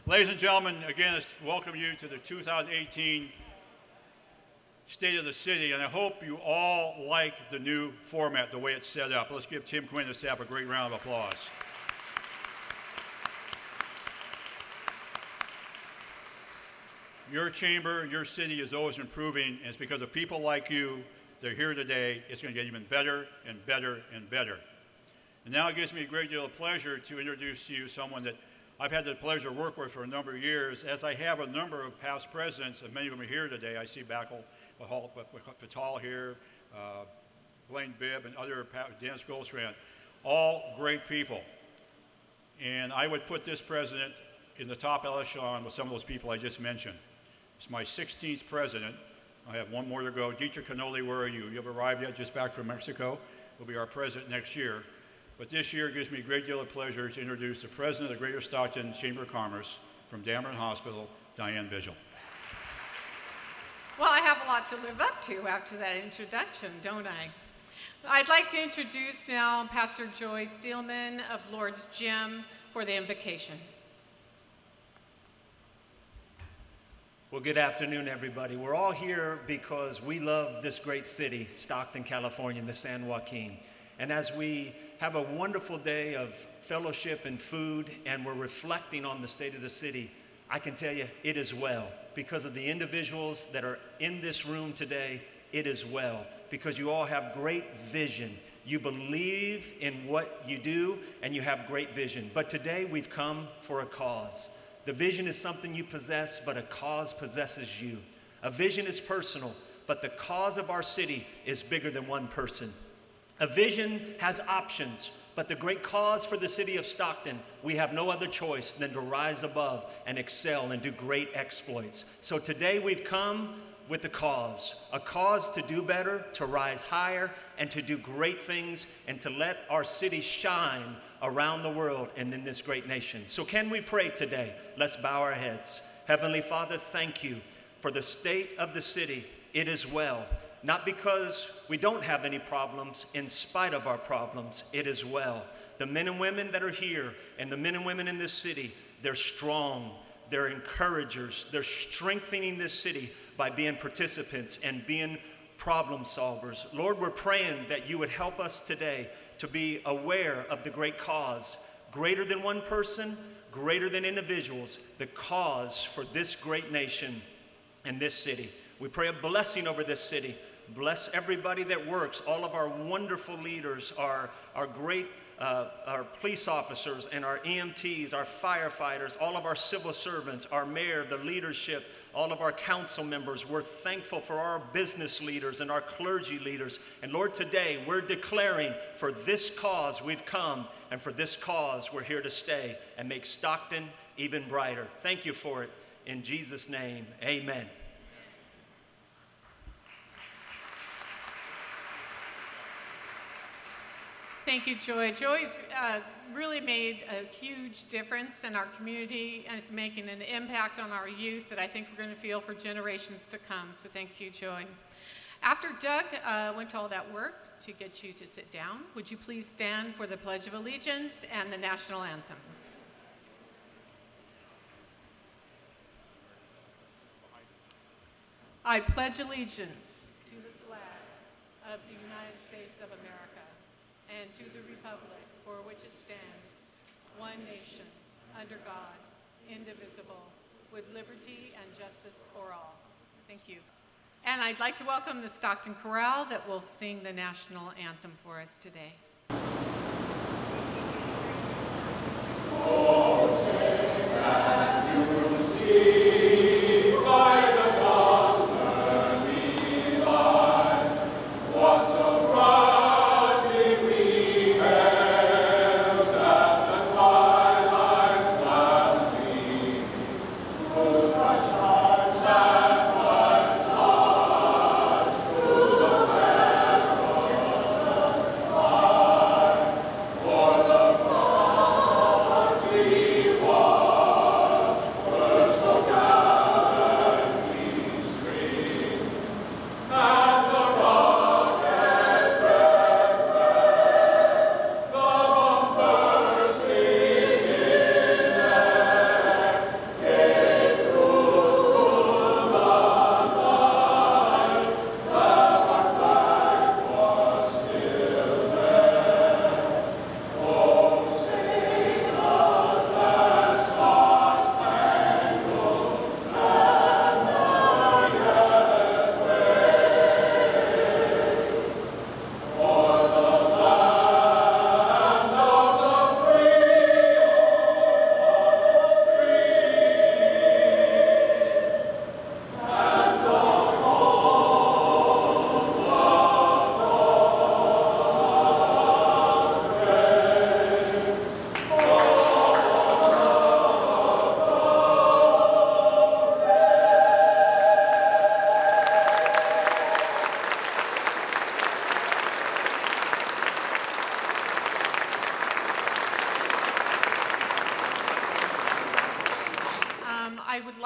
Ladies and gentlemen, again, I welcome you to the 2018 State of the City, and I hope you all like the new format, the way it's set up. Let's give Tim Quinn and the staff a great round of applause. Your chamber, your city is always improving, and it's because of people like you that are here today. It's going to get even better and better and better. And now it gives me a great deal of pleasure to introduce to you someone that I've had the pleasure of working with for a number of years, as I have a number of past presidents, and many of them are here today. I see Backel Fatal here, Blaine Bibb, and other, Dennis Goldstrand, all great people. And I would put this president in the top echelon with some of those people I just mentioned. It's my 16th president. I have one more to go. Dietrich Canoli, where are you? You have arrived yet? Just back from Mexico. Will be our president next year. But this year it gives me a great deal of pleasure to introduce the president of the Greater Stockton Chamber of Commerce from Dameron Hospital, Diane Vigil. Well, I have a lot to live up to after that introduction, don't I? I'd like to introduce now Pastor Joy Steelman of Lord's Gym for the invocation. Well, good afternoon, everybody. We're all here because we love this great city, Stockton, California, and the San Joaquin. And as we have a wonderful day of fellowship and food, and we're reflecting on the state of the city, I can tell you it is well. Because of the individuals that are in this room today, it is well. Because you all have great vision. You believe in what you do, and you have great vision. But today we've come for a cause. The vision is something you possess, but a cause possesses you. A vision is personal, but the cause of our city is bigger than one person. A vision has options, but the great cause for the city of Stockton, we have no other choice than to rise above and excel and do great exploits. So today we've come with a cause to do better, to rise higher, and to do great things, and to let our city shine around the world and in this great nation. So can we pray today? Let's bow our heads. Heavenly Father, thank you for the state of the city. It is well. Not because we don't have any problems, in spite of our problems, it is well. The men and women that are here and the men and women in this city, they're strong, they're encouragers, they're strengthening this city by being participants and being problem solvers. Lord, we're praying that you would help us today to be aware of the great cause, greater than one person, greater than individuals, the cause for this great nation and this city. We pray a blessing over this city. Bless everybody that works, all of our wonderful leaders, our great our police officers and our EMTs, our firefighters, all of our civil servants, our mayor, the leadership, all of our council members. We're thankful for our business leaders and our clergy leaders. And Lord, today we're declaring for this cause we've come, and for this cause we're here to stay and make Stockton even brighter. Thank you for it. In Jesus' name, amen. Thank you, Joy. Joy's really made a huge difference in our community and is making an impact on our youth that I think we're going to feel for generations to come. So thank you, Joy. After Doug went to all that work to get you to sit down, would you please stand for the Pledge of Allegiance and the National Anthem? I pledge allegiance to the flag of the United States of America and to the republic for which it stands, one nation, under God, indivisible, with liberty and justice for all. Thank you. And I'd like to welcome the Stockton Chorale that will sing the national anthem for us today. Oh, say that you see by the dawn's early light what so proudly we hailed at the twilight's last gleam, whose bright stars and bright stars through the perilous fight, o'er the cross we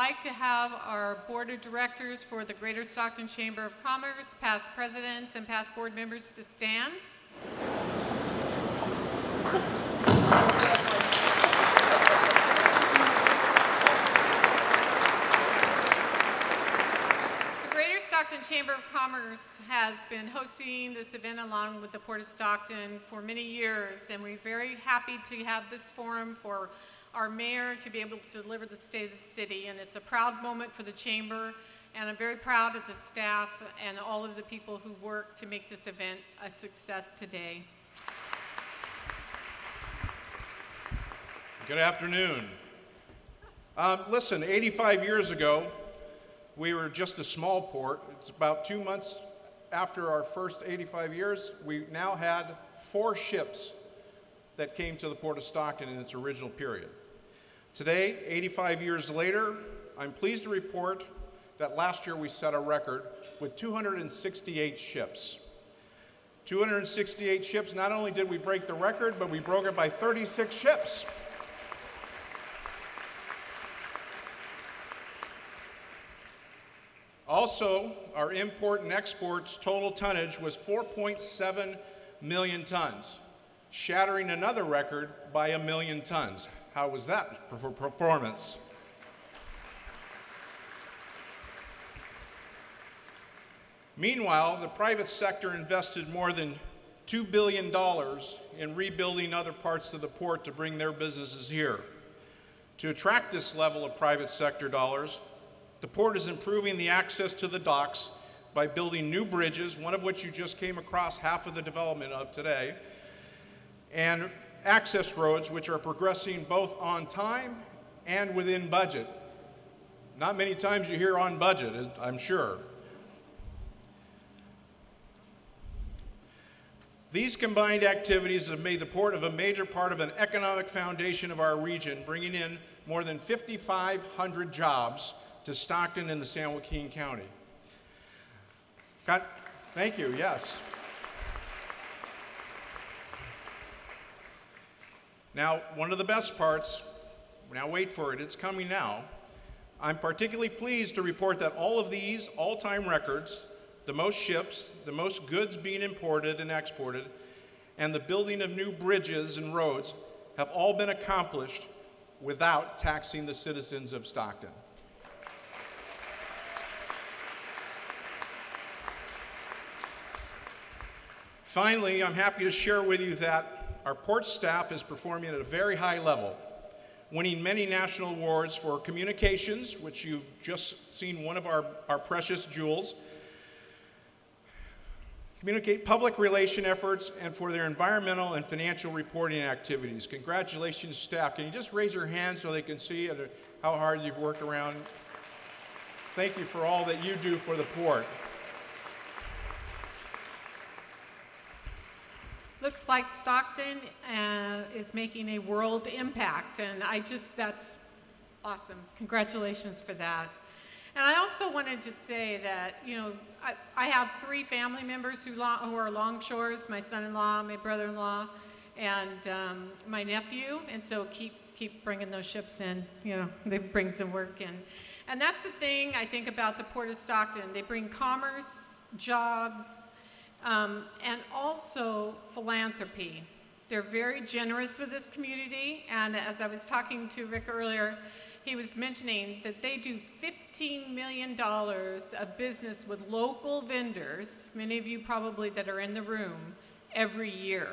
like to have our board of directors for the Greater Stockton Chamber of Commerce, past presidents and past board members to stand. Stockton Chamber of Commerce has been hosting this event along with the Port of Stockton for many years, and we're very happy to have this forum for our mayor to be able to deliver the state of the city, and it's a proud moment for the chamber, and I'm very proud of the staff and all of the people who work to make this event a success today. Good afternoon. Listen, 85 years ago, we were just a small port. It's about 2 months after our first 85 years. We now had 4 ships that came to the Port of Stockton in its original period. Today, 85 years later, I'm pleased to report that last year we set a record with 268 ships. 268 ships, not only did we break the record, but we broke it by 36 ships. Also, our import and exports total tonnage was 4.7 million tons, shattering another record by 1 million tons. How was that performance? Meanwhile, the private sector invested more than $2 billion in rebuilding other parts of the port to bring their businesses here. To attract this level of private sector dollars, the port is improving the access to the docks by building new bridges, one of which you just came across half of the development of today, and access roads which are progressing both on time and within budget. Not many times you hear on budget, I'm sure. These combined activities have made the port of a major part of an economic foundation of our region, bringing in more than 5,500 jobs to Stockton and the San Joaquin County. Thank you, yes. Now, one of the best parts, now wait for it, it's coming now. I'm particularly pleased to report that all of these all-time records, the most ships, the most goods being imported and exported, and the building of new bridges and roads have all been accomplished without taxing the citizens of Stockton. Finally, I'm happy to share with you that our port staff is performing at a very high level, winning many national awards for communications, which you've just seen one of our precious jewels, communicate public relation efforts, and for their environmental and financial reporting activities. Congratulations, staff. Can you just raise your hand so they can see how hard you've worked around? Thank you for all that you do for the port. Looks like Stockton is making a world impact, and that's awesome. Congratulations for that. And I also wanted to say that, you know, I have 3 family members who are longshores, my son-in-law, my brother-in-law, and my nephew, and so keep bringing those ships in, you know, they bring some work in. And that's the thing I think about the Port of Stockton. They bring commerce, jobs, and also philanthropy. They're very generous with this community, and as I was talking to Rick earlier, he was mentioning that they do $15 million of business with local vendors, many of you probably that are in the room, every year.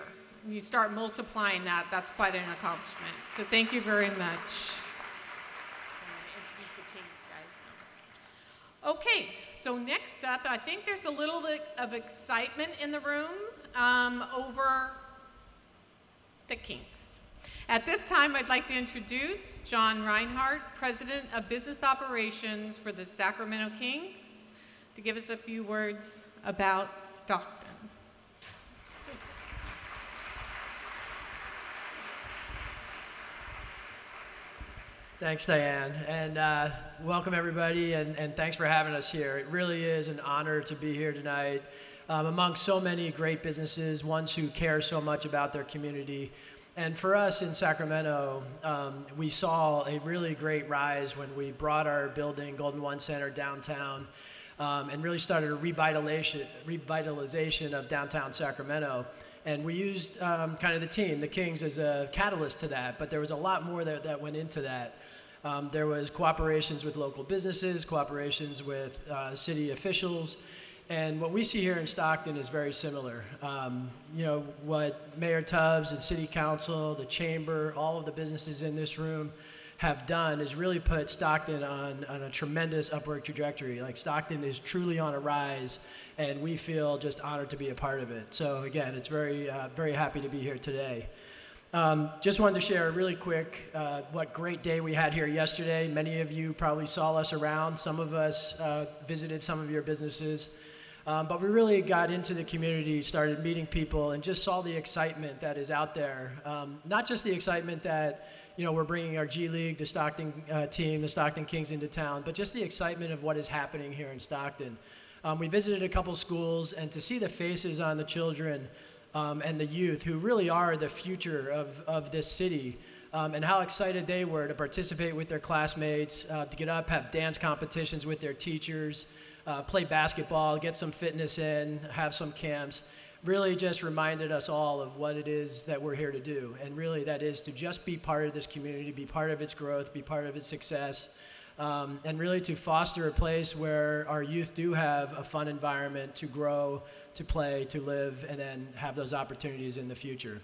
When you start multiplying that, that's quite an accomplishment. So thank you very much. Okay, so next up, I think there's a little bit of excitement in the room over the Kinks. At this time, I'd like to introduce John Reinhardt, President of Business Operations for the Sacramento Kings, to give us a few words about Stockton. Thanks, Diane, and welcome everybody, and thanks for having us here. It really is an honor to be here tonight among so many great businesses, ones who care so much about their community. And for us in Sacramento, we saw a really great rise when we brought our building, Golden One Center, downtown, and really started a revitalization of downtown Sacramento. And we used kind of the team, the Kings, as a catalyst to that, but there was a lot more that went into that. There was cooperations with local businesses, cooperations with city officials, and what we see here in Stockton is very similar. You know, what Mayor Tubbs and City Council, the Chamber, all of the businesses in this room have done is really put Stockton on a tremendous upward trajectory. Like, Stockton is truly on a rise, and we feel just honored to be a part of it. So again, it's very happy to be here today. Just wanted to share really quick what great day we had here yesterday. Many of you probably saw us around. Some of us visited some of your businesses. But we really got into the community, started meeting people, and just saw the excitement that is out there. Not just the excitement that, you know, we're bringing our G League, the Stockton team, the Stockton Kings into town, but just the excitement of what is happening here in Stockton. We visited a couple schools, and to see the faces on the children and the youth, who really are the future of this city, and how excited they were to participate with their classmates, to get up, have dance competitions with their teachers, play basketball, get some fitness in, have some camps, really just reminded us all of what it is that we're here to do. And really that is to just be part of this community, be part of its growth, be part of its success, and really to foster a place where our youth do have a fun environment to grow, to play, to live, and then have those opportunities in the future.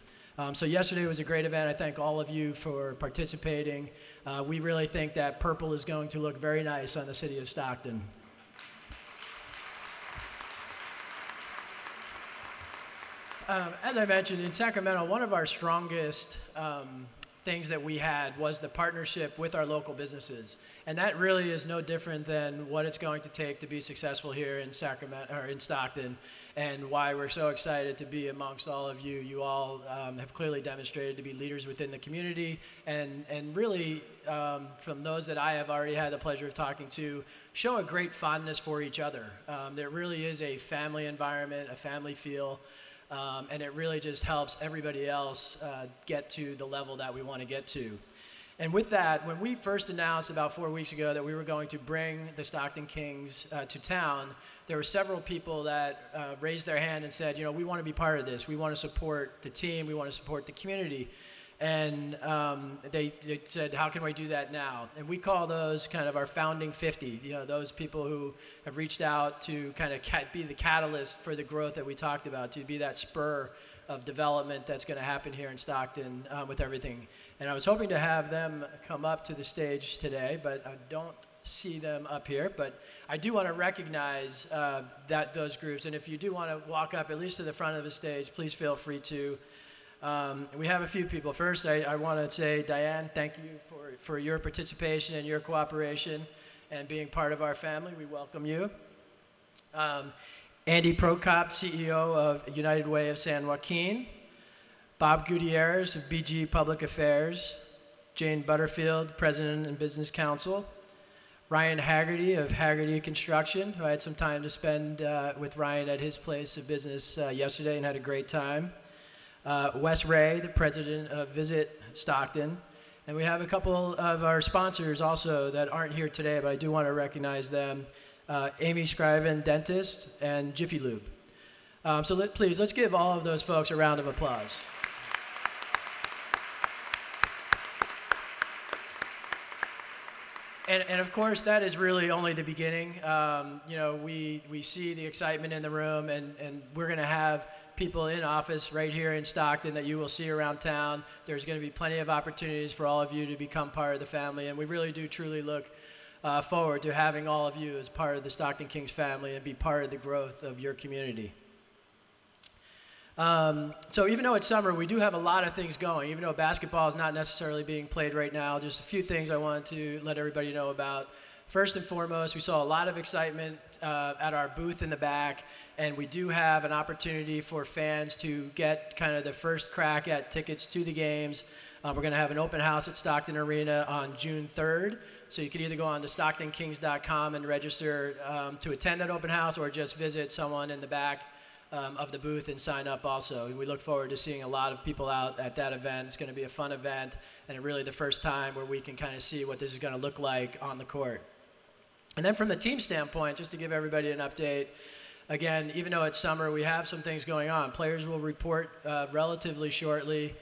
So yesterday was a great event. I thank all of you for participating. We really think that purple is going to look very nice on the city of Stockton. As I mentioned, in Sacramento, one of our strongest things that we had was the partnership with our local businesses. And that really is no different than what it's going to take to be successful here in Sacramento, or in Stockton, and why we're so excited to be amongst all of you. You all have clearly demonstrated to be leaders within the community, and really, from those that I have already had the pleasure of talking to, show a great fondness for each other. There really is a family environment, a family feel. And it really just helps everybody else get to the level that we want to get to. And with that, when we first announced about 4 weeks ago that we were going to bring the Stockton Kings to town, there were several people that raised their hand and said, you know, we want to be part of this. We want to support the team. We want to support the community. And they said, how can we do that now? And we call those kind of our founding 50, you know, those people who have reached out to kind of be the catalyst for the growth that we talked about, to be that spur of development that's going to happen here in Stockton with everything. And I was hoping to have them come up to the stage today, but I don't see them up here. But I do want to recognize those groups. And if you do want to walk up at least to the front of the stage, please feel free to. We have a few people. First, I want to say, Diane, thank you for your participation and your cooperation and being part of our family. We welcome you. Andy Prokop, CEO of United Way of San Joaquin. Bob Gutierrez of BG Public Affairs. Jane Butterfield, President and Business Council. Ryan Haggerty of Haggerty Construction, who I had some time to spend with Ryan at his place of business yesterday and had a great time. Wes Ray, the president of Visit Stockton. And we have a couple of our sponsors also that aren't here today, but I do want to recognize them. Amy Scriven, dentist, and Jiffy Lube. So please, let's give all of those folks a round of applause. And of course, that is really only the beginning. You know, we see the excitement in the room, and we're going to have people in office right here in Stockton that you will see around town. There's going to be plenty of opportunities for all of you to become part of the family, and we really do truly look forward to having all of you as part of the Stockton Kings family and be part of the growth of your community. So even though it's summer, we do have a lot of things going. Even though basketball is not necessarily being played right now, just a few things I wanted to let everybody know about. First and foremost, we saw a lot of excitement at our booth in the back, and we do have an opportunity for fans to get kind of the first crack at tickets to the games. We're going to have an open house at Stockton Arena on June 3rd, so you can either go on to StocktonKings.com and register to attend that open house, or just visit someone in the back of the booth and sign up also. We look forward to seeing a lot of people out at that event. It's going to be a fun event, and really the first time where we can kind of see what this is going to look like on the court. And then from the team standpoint, just to give everybody an update, again, even though it's summer, we have some things going on. Players will report relatively shortly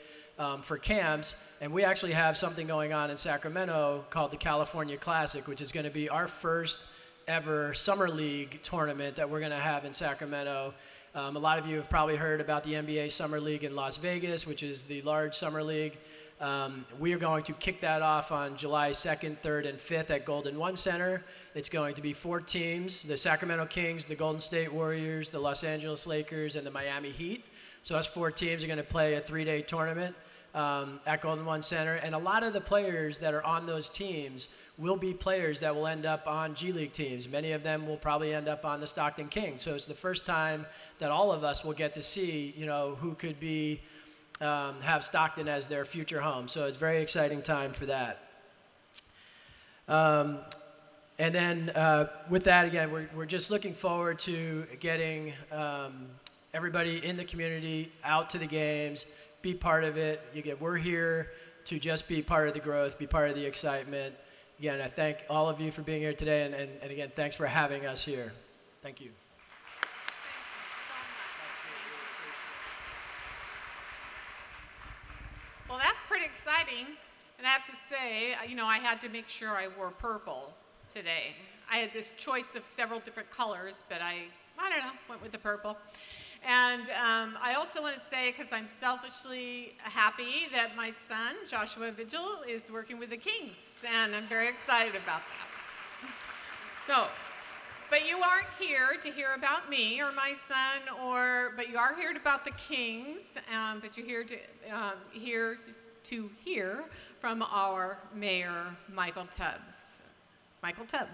for camps, and we actually have something going on in Sacramento called the California Classic, which is going to be our first ever summer league tournament that we're going to have in Sacramento. A lot of you have probably heard about the NBA Summer League in Las Vegas, which is the large summer league. We are going to kick that off on July 2nd, 3rd, and 5th at Golden One Center. It's going to be 4 teams, the Sacramento Kings, the Golden State Warriors, the Los Angeles Lakers, and the Miami Heat. So us 4 teams are going to play a 3-day tournament at Golden One Center. And a lot of the players that are on those teams will be players that will end up on G League teams. Many of them will probably end up on the Stockton Kings. So it's the first time that all of us will get to see, you know, who could be have Stockton as their future home. So it's a very exciting time for that. And then with that, again, we're just looking forward to getting everybody in the community out to the games, be part of it. We're here to just be part of the growth, be part of the excitement. Again, I thank all of you for being here today, and again, thanks for having us here. Thank you. Well, that's pretty exciting. And I have to say, you know, I had to make sure I wore purple today. I had this choice of several different colors, but I don't know, went with the purple. And I also want to say, because I'm selfishly happy that my son, Joshua Vigil, is working with the Kings, and I'm very excited about that. So, but you aren't here to hear about me or my son, but you are here about the Kings, but you're here to hear from our mayor, Michael Tubbs. Michael Tubbs.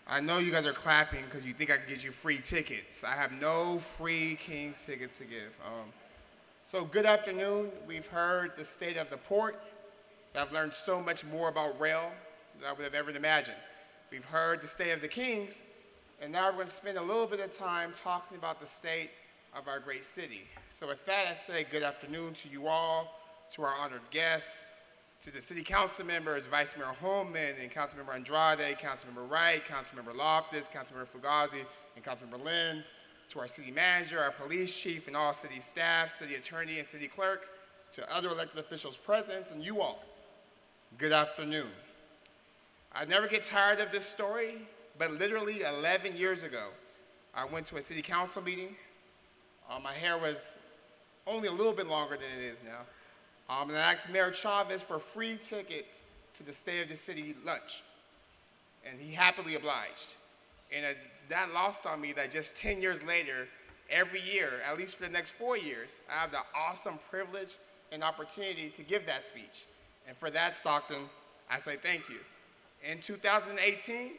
I know you guys are clapping because you think I can get you free tickets. I have no free Kings tickets to give. So good afternoon. We've heard the state of the port. I've learned so much more about rail than I would have ever imagined. We've heard the state of the Kings, and now we're going to spend a little bit of time talking about the state of our great city. So with that, I say good afternoon to you all, to our honored guests, to the city council members, Vice Mayor Holman and Councilmember Andrade, Councilmember Wright, Councilmember Loftus, Councilmember Fugazi, and Councilmember Lenz, to our city manager, our police chief, and all city staff, city attorney, and city clerk, to other elected officials present, and you all, good afternoon. I never get tired of this story, but literally 11 years ago, I went to a city council meeting. My hair was only a little bit longer than it is now. And I asked Mayor Chavez for free tickets to the State of the City lunch. And he happily obliged. And it's not lost on me that just 10 years later, every year, at least for the next 4 years, I have the awesome privilege and opportunity to give that speech. And for that, Stockton, I say thank you. In 2018,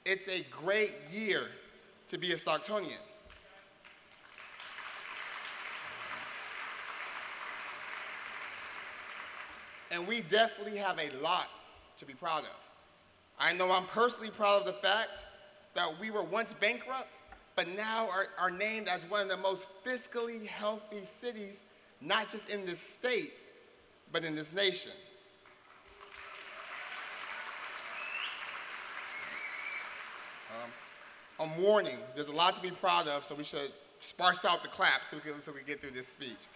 it's a great year to be a Stocktonian. And we definitely have a lot to be proud of. I know I'm personally proud of the fact that we were once bankrupt, but now are named as one of the most fiscally healthy cities, not just in this state, but in this nation. I'm warning, there's a lot to be proud of, so we should sparse out the claps so we can get through this speech.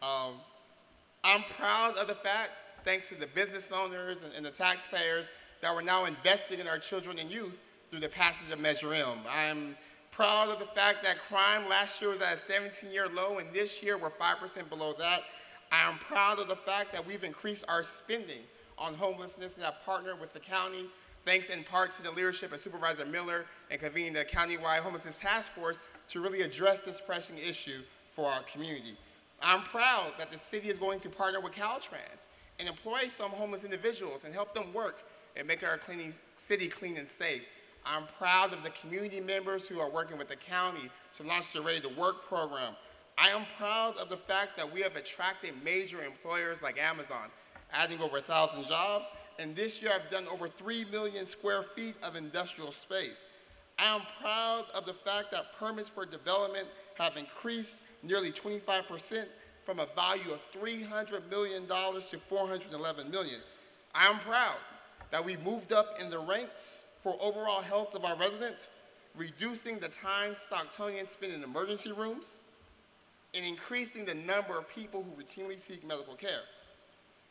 I'm proud of the fact, thanks to the business owners and the taxpayers, that we're now investing in our children and youth through the passage of Measure M. I'm proud of the fact that crime last year was at a 17-year low, and this year we're 5% below that. I am proud of the fact that we've increased our spending on homelessness and have partnered with the county, thanks in part to the leadership of Supervisor Miller and convening the countywide homelessness task force to really address this pressing issue for our community. I'm proud that the city is going to partner with Caltrans and employ some homeless individuals and help them work and make our city clean and safe. I'm proud of the community members who are working with the county to launch the Ready to Work program. I am proud of the fact that we have attracted major employers like Amazon, adding over 1,000 jobs, and this year I've done over 3 million square feet of industrial space. I am proud of the fact that permits for development have increased nearly 25% from a value of $300 million to $411 million. I am proud that we moved up in the ranks for overall health of our residents, reducing the time Stocktonians spend in emergency rooms, and increasing the number of people who routinely seek medical care.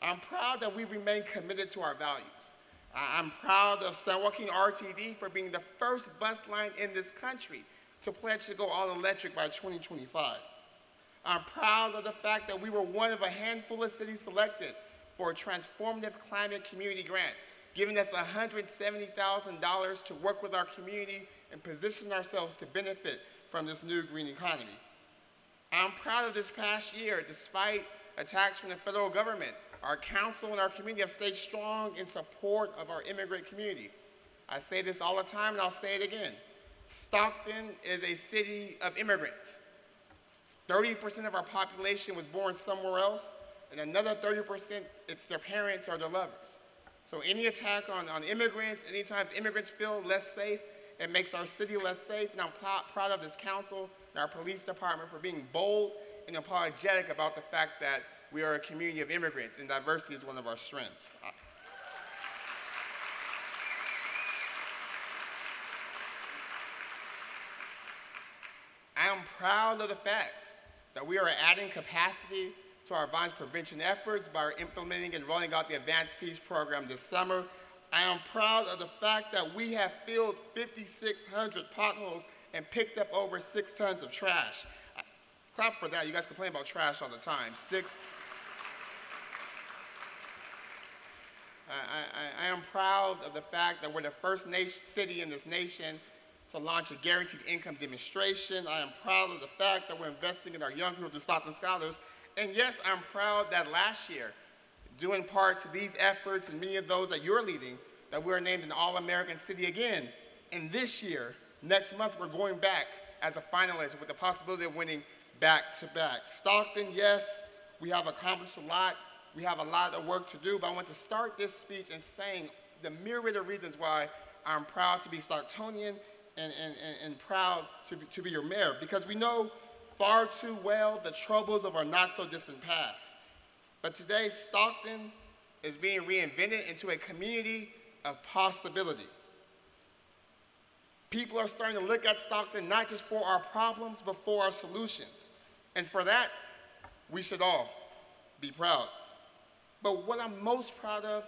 I'm proud that we've remained committed to our values. I'm proud of San Joaquin RTD for being the first bus line in this country to pledge to go all electric by 2025. I'm proud of the fact that we were one of a handful of cities selected for a transformative climate community grant, giving us $170,000 to work with our community and position ourselves to benefit from this new green economy. I'm proud of this past year, despite attacks from the federal government, our council and our community have stayed strong in support of our immigrant community. I say this all the time and I'll say it again. Stockton is a city of immigrants. 30% of our population was born somewhere else, and another 30%, it's their parents or their lovers. So any attack on immigrants, anytime immigrants feel less safe, it makes our city less safe, and I'm proud of this council and our police department for being bold and apologetic about the fact that we are a community of immigrants, and diversity is one of our strengths. I am proud of the fact that we are adding capacity to our violence prevention efforts by implementing and rolling out the Advanced Peace Program this summer. I am proud of the fact that we have filled 5,600 potholes and picked up over 6 tons of trash. Clap for that. You guys complain about trash all the time. I am proud of the fact that we're the first city in this nation to launch a guaranteed income demonstration. I am proud of the fact that we're investing in our young people, the Stockton Scholars. And yes, I'm proud that last year, due in part to these efforts and many of those that you're leading, that we're named an All-American City again. And this year, next month, we're going back as a finalist with the possibility of winning back-to-back. Stockton, yes, we have accomplished a lot. We have a lot of work to do, but I want to start this speech in saying the myriad of reasons why I'm proud to be Stocktonian and proud to be your mayor, because we know far too well the troubles of our not-so-distant past. But today, Stockton is being reinvented into a community of possibility. People are starting to look at Stockton not just for our problems, but for our solutions. And for that, we should all be proud. But what I'm most proud of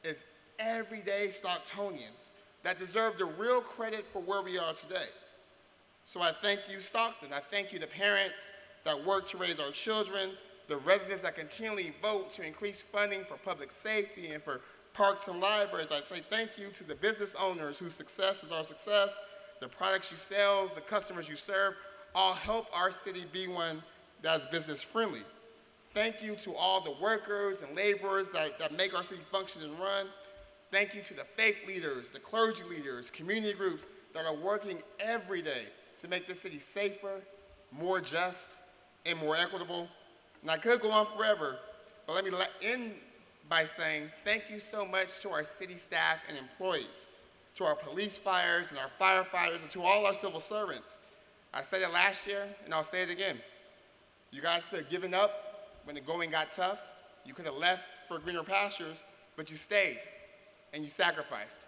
is everyday Stocktonians that deserve the real credit for where we are today. So I thank you, Stockton. I thank you, the parents that work to raise our children, the residents that continually vote to increase funding for public safety and for parks and libraries. I'd say thank you to the business owners whose success is our success, the products you sell, the customers you serve, all help our city be one that's business friendly. Thank you to all the workers and laborers that make our city function and run. Thank you to the faith leaders, the clergy leaders, community groups that are working every day to make this city safer, more just, and more equitable. And I could go on forever, but let me end by saying thank you so much to our city staff and employees, to our police fires and our firefighters, and to all our civil servants. I said it last year, and I'll say it again. You guys could have given up when the going got tough. You could have left for greener pastures, but you stayed and you sacrificed.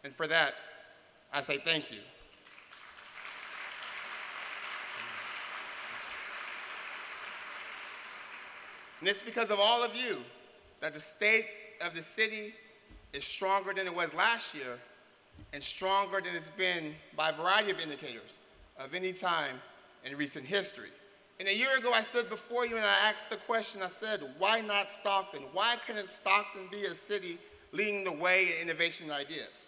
And for that, I say thank you. And it's because of all of you that the state of the city is stronger than it was last year and stronger than it's been by a variety of indicators of any time in recent history. And a year ago, I stood before you and I asked the question, I said, why not Stockton? Why couldn't Stockton be a city leading the way in innovation and ideas?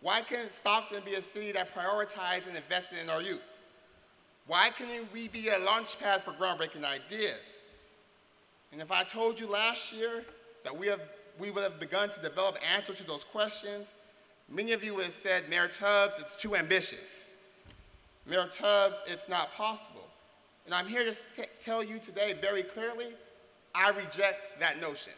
Why couldn't Stockton be a city that prioritized and invested in our youth? Why couldn't we be a launch pad for groundbreaking ideas? And if I told you last year that we would have begun to develop answers to those questions, many of you would have said, Mayor Tubbs, it's too ambitious. Mayor Tubbs, it's not possible. And I'm here to tell you today very clearly, I reject that notion.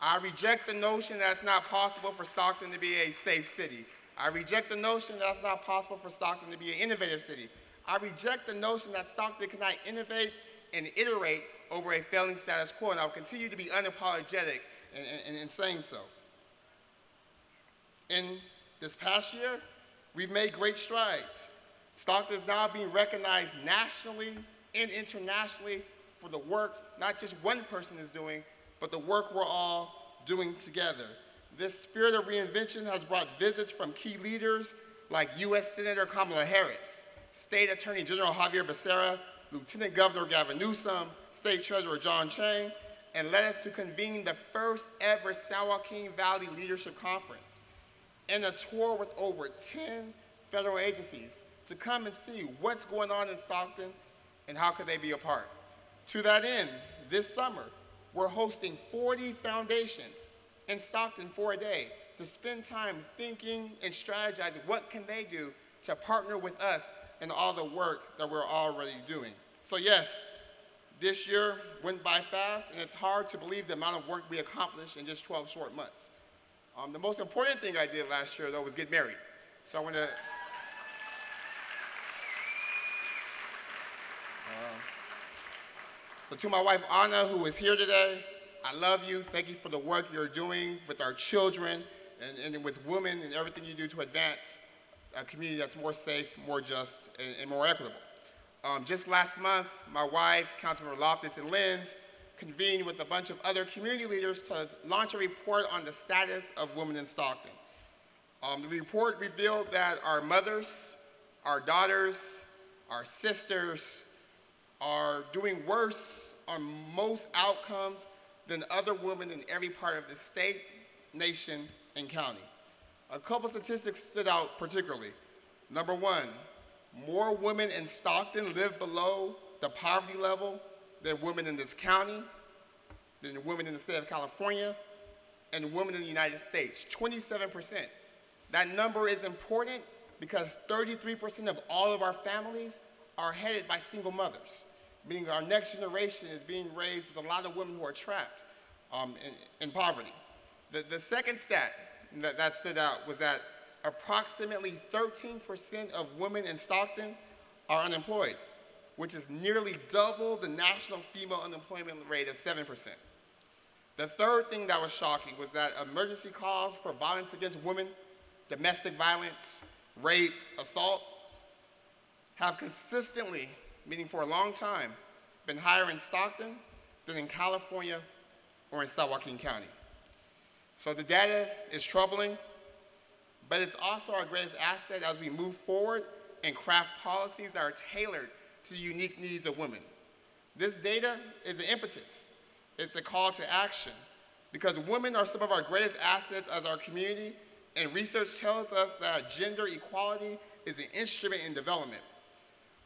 I reject the notion that it's not possible for Stockton to be a safe city. I reject the notion that it's not possible for Stockton to be an innovative city. I reject the notion that Stockton cannot innovate and iterate over a failing status quo, and I'll continue to be unapologetic in saying so. In this past year, we've made great strides. Stockton is now being recognized nationally and internationally for the work not just one person is doing, but the work we're all doing together. This spirit of reinvention has brought visits from key leaders like U.S. Senator Kamala Harris, State Attorney General Javier Becerra, Lieutenant Governor Gavin Newsom, State Treasurer John Chang, and led us to convene the first ever San Joaquin Valley Leadership Conference and a tour with over 10 federal agencies to come and see what's going on in Stockton and how could they be a part. To that end, this summer, we're hosting 40 foundations in Stockton for a day to spend time thinking and strategizing what can they do to partner with us in all the work that we're already doing. So yes, this year went by fast, and it's hard to believe the amount of work we accomplished in just 12 short months. The most important thing I did last year, though, was get married. So I want to... So to my wife, Anna, who is here today, I love you. Thank you for the work you're doing with our children and with women and everything you do to advance a community that's more safe, more just, and more equitable. Just last month, my wife, Councilmember Loftus and Lenz, convened with a bunch of other community leaders to launch a report on the status of women in Stockton. The report revealed that our mothers, our daughters, our sisters are doing worse on most outcomes than other women in every part of the state, nation, and county. A couple statistics stood out particularly. Number one, more women in Stockton live below the poverty level than women in this county, than women in the state of California, and women in the United States, 27%. That number is important because 33% of all of our families are headed by single mothers, meaning our next generation is being raised with a lot of women who are trapped in poverty. The second stat that stood out was that approximately 13% of women in Stockton are unemployed, which is nearly double the national female unemployment rate of 7%. The third thing that was shocking was that emergency calls for violence against women, domestic violence, rape, assault, have consistently, meaning for a long time, been higher in Stockton than in California or in San Joaquin County. So the data is troubling, but it's also our greatest asset as we move forward and craft policies that are tailored to the unique needs of women. This data is an impetus. It's a call to action because women are some of our greatest assets as our community, and research tells us that gender equality is an instrument in development.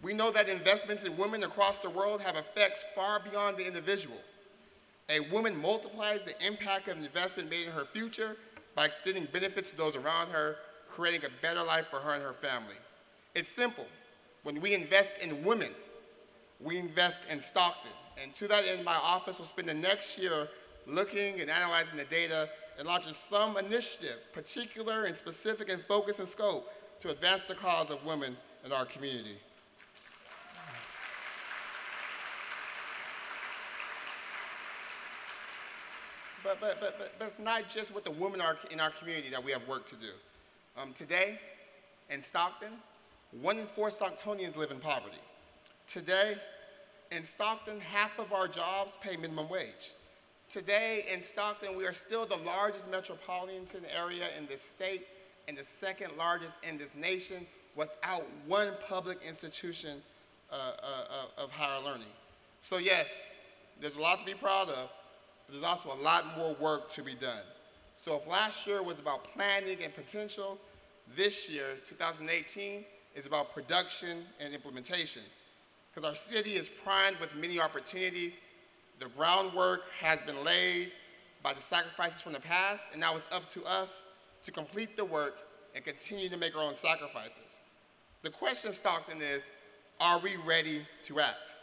We know that investments in women across the world have effects far beyond the individual. A woman multiplies the impact of an investment made in her future by extending benefits to those around her, creating a better life for her and her family. It's simple. When we invest in women, we invest in Stockton. And to that end, my office will spend the next year looking and analyzing the data and launching some initiative, particular and specific in focus and scope, to advance the cause of women in our community. But it's not just with the women in our community that we have work to do. Today, in Stockton, 1 in 4 Stocktonians live in poverty. Today, in Stockton, half of our jobs pay minimum wage. Today, in Stockton, we are still the largest metropolitan area in this state and the second largest in this nation without one public institution of higher learning. So yes, there's a lot to be proud of, but there's also a lot more work to be done. So if last year was about planning and potential, this year, 2018, is about production and implementation. because our city is primed with many opportunities. The groundwork has been laid by the sacrifices from the past, and now it's up to us to complete the work and continue to make our own sacrifices. The question, Stockton, is, are we ready to act?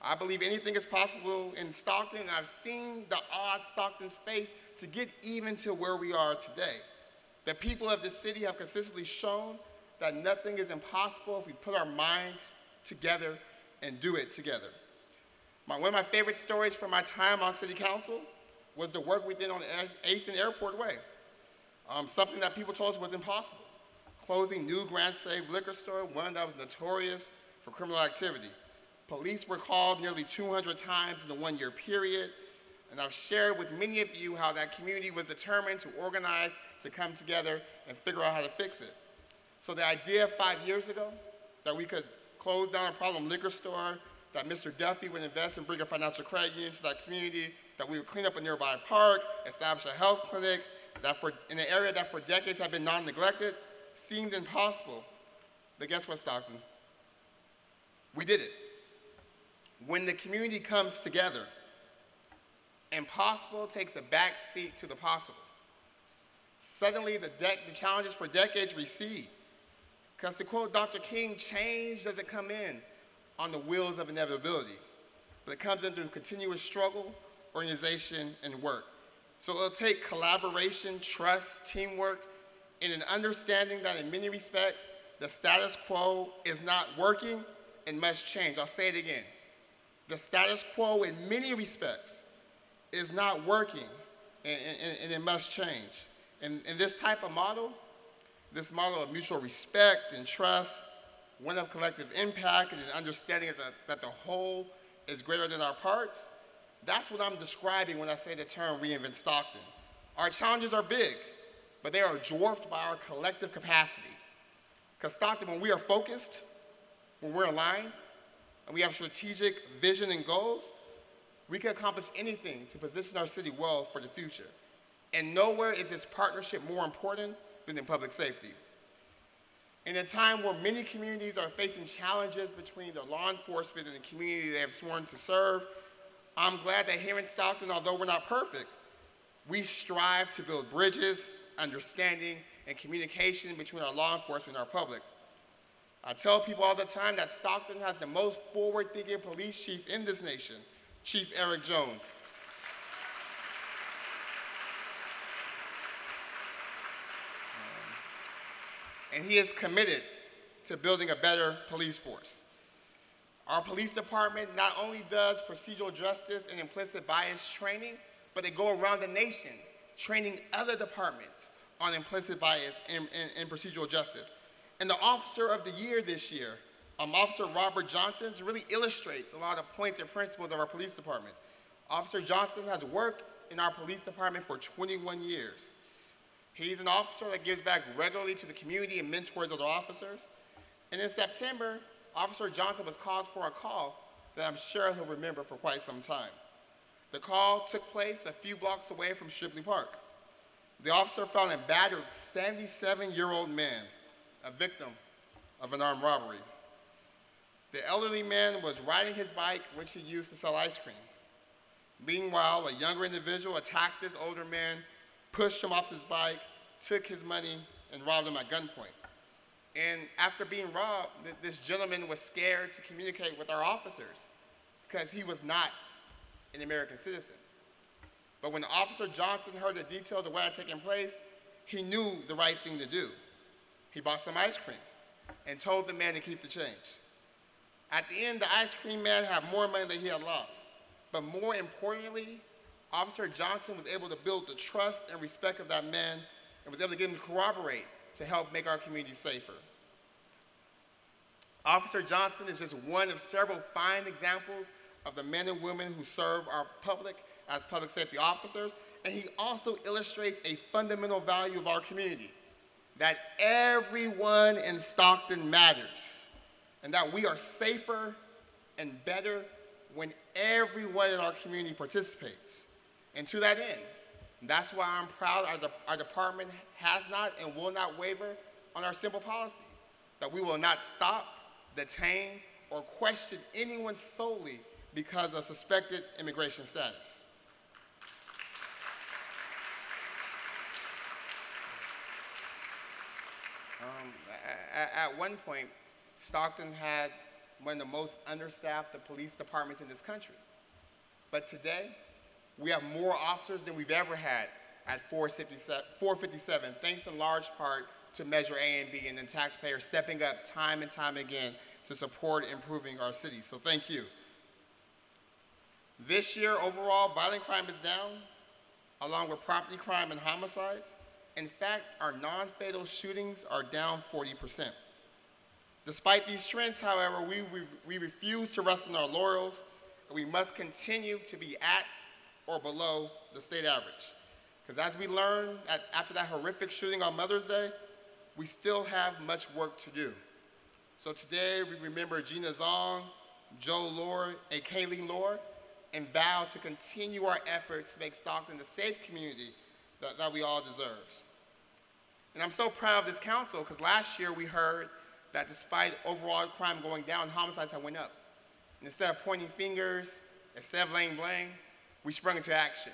I believe anything is possible in Stockton, and I've seen the odds Stockton's face to get even to where we are today. The people of this city have consistently shown that nothing is impossible if we put our minds together and do it together. One of my favorite stories from my time on city council was the work we did on 8th and Airport Way. Something that people told us was impossible. Closing new Grand Save liquor store, one that was notorious for criminal activity. Police were called nearly 200 times in a one-year period, and I've shared with many of you how that community was determined to organize, to come together, and figure out how to fix it. So the idea 5 years ago that we could close down a problem liquor store, that Mr. Duffy would invest and bring a financial credit union to that community, that we would clean up a nearby park, establish a health clinic, in an area that for decades had been non-neglected, seemed impossible. But guess what, Stockton? We did it. When the community comes together, impossible takes a back seat to the possible. Suddenly, the challenges for decades recede. Because to quote Dr. King, change doesn't come in on the wheels of inevitability, but it comes in through continuous struggle, organization, and work. So it'll take collaboration, trust, teamwork, and an understanding that in many respects, the status quo is not working and must change. I'll say it again. The status quo in many respects is not working and it must change. And this type of model, this model of mutual respect and trust, one of collective impact and an understanding that the whole is greater than our parts, that's what I'm describing when I say the term reinvent Stockton. Our challenges are big, but they are dwarfed by our collective capacity. Because Stockton, when we are focused, when we're aligned, and we have strategic vision and goals, we can accomplish anything to position our city well for the future. And nowhere is this partnership more important than in public safety. In a time where many communities are facing challenges between their law enforcement and the community they have sworn to serve, I'm glad that here in Stockton, although we're not perfect, we strive to build bridges, understanding, and communication between our law enforcement and our public. I tell people all the time that Stockton has the most forward-thinking police chief in this nation, Chief Eric Jones. And he is committed to building a better police force. Our police department not only does procedural justice and implicit bias training, but they go around the nation training other departments on implicit bias and procedural justice. And the Officer of the Year this year, Officer Robert Johnson, really illustrates a lot of points and principles of our police department. Officer Johnson has worked in our police department for 21 years. He's an officer that gives back regularly to the community and mentors other officers. And in September, Officer Johnson was called for a call that I'm sure he'll remember for quite some time. The call took place a few blocks away from Shipley Park. The officer found a battered 77-year-old man, a victim of an armed robbery. The elderly man was riding his bike, which he used to sell ice cream. Meanwhile, a younger individual attacked this older man, pushed him off his bike, took his money, and robbed him at gunpoint. And after being robbed, this gentleman was scared to communicate with our officers because he was not an American citizen. But when Officer Johnson heard the details of what had taken place, he knew the right thing to do. He bought some ice cream and told the man to keep the change. At the end, the ice cream man had more money than he had lost. But more importantly, Officer Johnson was able to build the trust and respect of that man and was able to get him to corroborate to help make our community safer. Officer Johnson is just one of several fine examples of the men and women who serve our public as public safety officers, and he also illustrates a fundamental value of our community, that everyone in Stockton matters, and that we are safer and better when everyone in our community participates. And to that end, that's why I'm proud our department has not and will not waver on our simple policy, that we will not stop, detain, or question anyone solely because of suspected immigration status. At one point, Stockton had one of the most understaffed police departments in this country. But today, we have more officers than we've ever had at 457, thanks in large part to Measure A and B and then taxpayers stepping up time and time again to support improving our city. So thank you. This year, overall, violent crime is down, along with property crime and homicides. In fact, our non-fatal shootings are down 40%. Despite these trends, however, we refuse to rest on our laurels, and we must continue to be at or below the state average. Because as we learned after that horrific shooting on Mother's Day, we still have much work to do. So today, we remember Gina Zong, Joe Lord, and Kayleen Lord, and vow to continue our efforts to make Stockton the safe community that we all deserve. And I'm so proud of this council because last year we heard that despite overall crime going down, homicides have went up. And instead of pointing fingers, instead of laying blame, we sprung into action.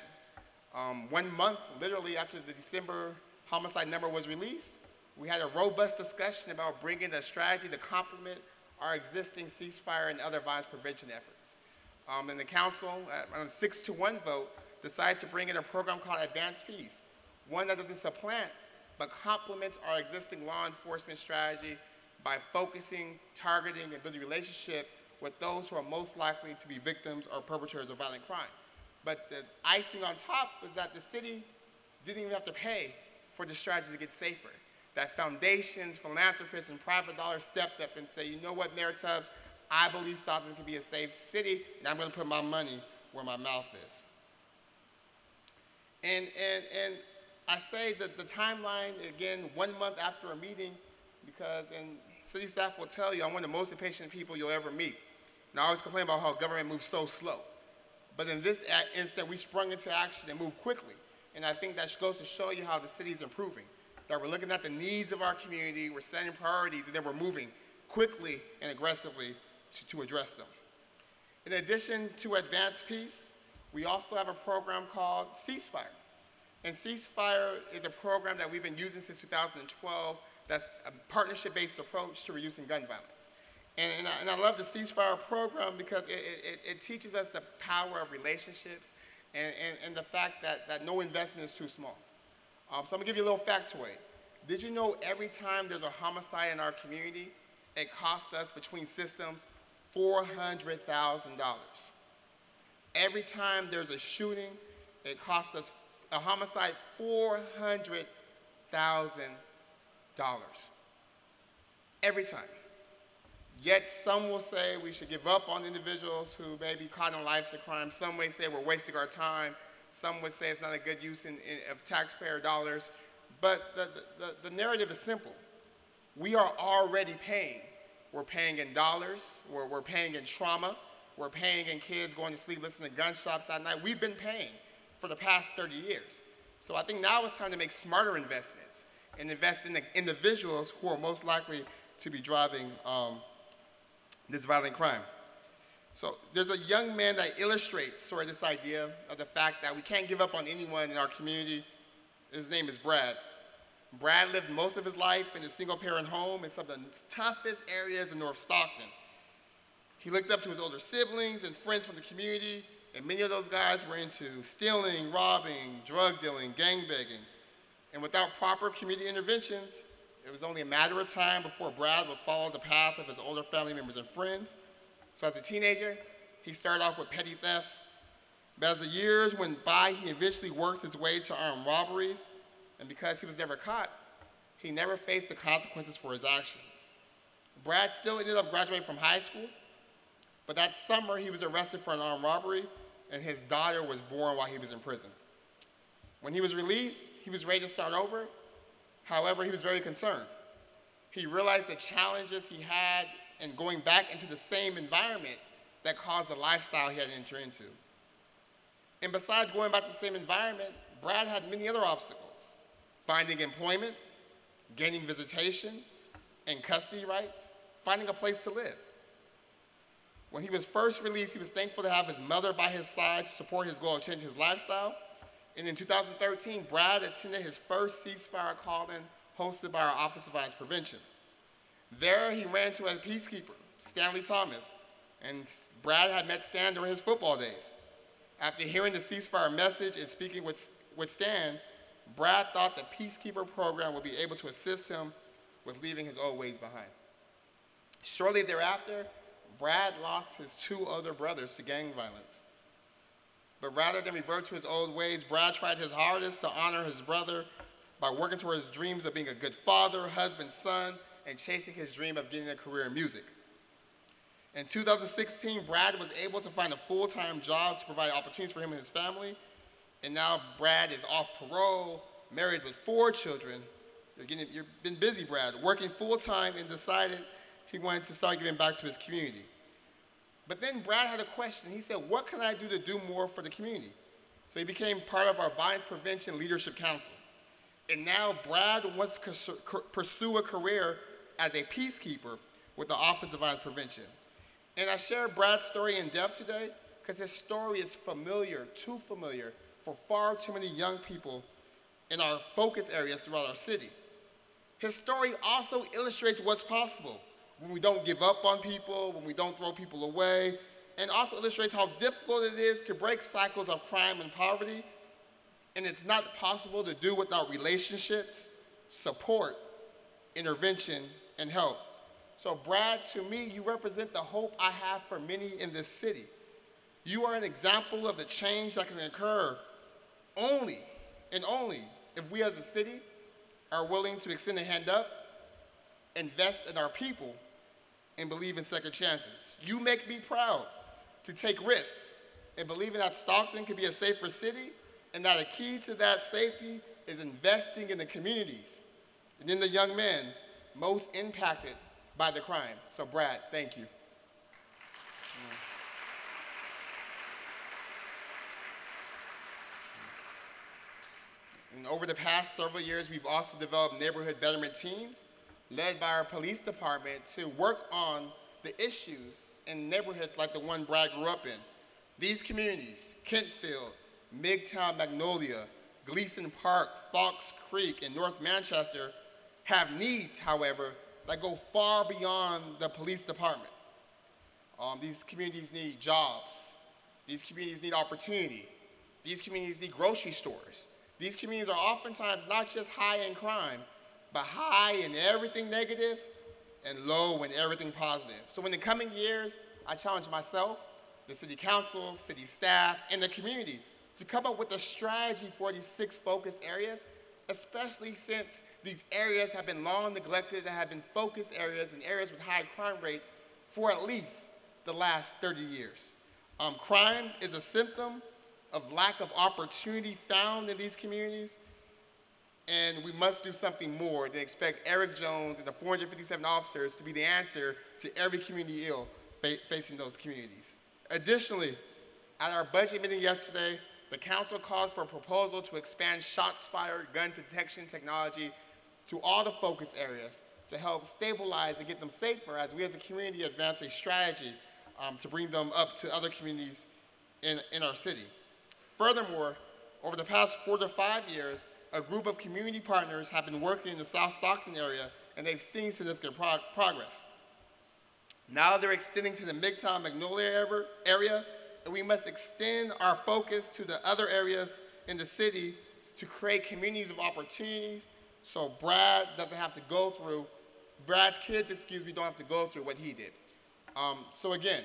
1 month, literally after the December homicide number was released, we had a robust discussion about bringing a strategy to complement our existing ceasefire and other violence prevention efforts. And the council, on a 6-1 vote, decided to bring in a program called Advanced Peace, one that doesn't supplant, but complements our existing law enforcement strategy by focusing, targeting, and building relationship with those who are most likely to be victims or perpetrators of violent crime. But the icing on top was that the city didn't even have to pay for the strategy to get safer. That foundations, philanthropists, and private dollars stepped up and said, you know what, Mayor Tubbs, I believe Stockton can be a safe city, and I'm going to put my money where my mouth is. And I say that the timeline, again, 1 month after a meeting, because, and city staff will tell you, I'm one of the most impatient people you'll ever meet. And I always complain about how government moves so slow. But in this instant, we sprung into action and moved quickly. And I think that goes to show you how the city is improving. That we're looking at the needs of our community, we're setting priorities, and then we're moving quickly and aggressively to address them. In addition to Advanced Peace, we also have a program called Ceasefire. And Ceasefire is a program that we've been using since 2012 that's a partnership-based approach to reducing gun violence. And I love the Ceasefire program because it teaches us the power of relationships and the fact that no investment is too small. So I'm gonna give you a little factoid. Did you know every time there's a homicide in our community, it costs us between systems $400,000. Every time there's a shooting, it costs us a homicide $400,000. Every time. Yet some will say we should give up on individuals who may be caught in life's of crime. Some may say we're wasting our time. Some would say it's not a good use of taxpayer dollars. But the narrative is simple. We are already paying. We're paying in dollars. We're paying in trauma. We're paying in kids going to sleep listening to gunshots at night. We've been paying for the past 30 years. So I think now it's time to make smarter investments and invest in the individuals who are most likely to be driving this violent crime. So there's a young man that illustrates sort of this idea of the fact that we can't give up on anyone in our community. His name is Brad. Brad lived most of his life in a single-parent home in some of the toughest areas in North Stockton. He looked up to his older siblings and friends from the community, and many of those guys were into stealing, robbing, drug dealing, gangbanging. And without proper community interventions, it was only a matter of time before Brad would follow the path of his older family members and friends. So as a teenager, he started off with petty thefts. But as the years went by, he eventually worked his way to armed robberies. And because he was never caught, he never faced the consequences for his actions. Brad still ended up graduating from high school, but that summer he was arrested for an armed robbery, and his daughter was born while he was in prison. When he was released, he was ready to start over. However, he was very concerned. He realized the challenges he had in going back into the same environment that caused the lifestyle he had entered into. And besides going back to the same environment, Brad had many other obstacles: finding employment, gaining visitation and custody rights, finding a place to live. When he was first released, he was thankful to have his mother by his side to support his goal of changing his lifestyle. And in 2013, Brad attended his first ceasefire call-in hosted by our Office of Violence Prevention. There, he ran into a peacekeeper, Stanley Thomas, and Brad had met Stan during his football days. After hearing the ceasefire message and speaking with Stan, Brad thought the peacekeeper program would be able to assist him with leaving his old ways behind. Shortly thereafter, Brad lost his two older brothers to gang violence. But rather than revert to his old ways, Brad tried his hardest to honor his brother by working toward his dreams of being a good father, husband, son, and chasing his dream of getting a career in music. In 2016, Brad was able to find a full-time job to provide opportunities for him and his family. And now Brad is off parole, married with 4 children. You've been busy, Brad, working full-time, and decided he wanted to start giving back to his community. But then Brad had a question. He said, what can I do to do more for the community? So he became part of our Violence Prevention Leadership Council. And now Brad wants to pursue a career as a peacekeeper with the Office of Violence Prevention. And I share Brad's story in depth today because his story is familiar, too familiar, for far too many young people in our focus areas throughout our city. His story also illustrates what's possible when we don't give up on people, when we don't throw people away, and also illustrates how difficult it is to break cycles of crime and poverty. And it's not possible to do without relationships, support, intervention, and help. So Brad, to me, you represent the hope I have for many in this city. You are an example of the change that can occur only and only if we as a city are willing to extend a hand up, invest in our people, and believe in second chances. You make me proud to take risks and believing that Stockton can be a safer city, and that a key to that safety is investing in the communities and in the young men most impacted by the crime. So Brad, thank you. And over the past several years, we've also developed neighborhood betterment teams led by our police department to work on the issues in neighborhoods like the one Brad grew up in. These communities, Kentfield, Midtown Magnolia, Gleason Park, Fox Creek, and North Manchester, have needs, however, that go far beyond the police department. These communities need jobs. These communities need opportunity. These communities need grocery stores. These communities are oftentimes not just high in crime, but high in everything negative and low in everything positive. So in the coming years, I challenge myself, the city council, city staff, and the community to come up with a strategy for these 6 focus areas, especially since these areas have been long neglected and have been focus areas and areas with high crime rates for at least the last 30 years. Crime is a symptom of lack of opportunity found in these communities, and we must do something more than expect Eric Jones and the 457 officers to be the answer to every community ill facing those communities. Additionally, at our budget meeting yesterday, the council called for a proposal to expand shots-fired gun detection technology to all the focus areas to help stabilize and get them safer as we as a community advance a strategy to bring them up to other communities in our city. Furthermore, over the past 4 to 5 years, a group of community partners have been working in the South Stockton area, and they've seen significant progress. Now they're extending to the Midtown Magnolia area, and we must extend our focus to the other areas in the city to create communities of opportunities so Brad's kids, don't have to go through what he did. So again,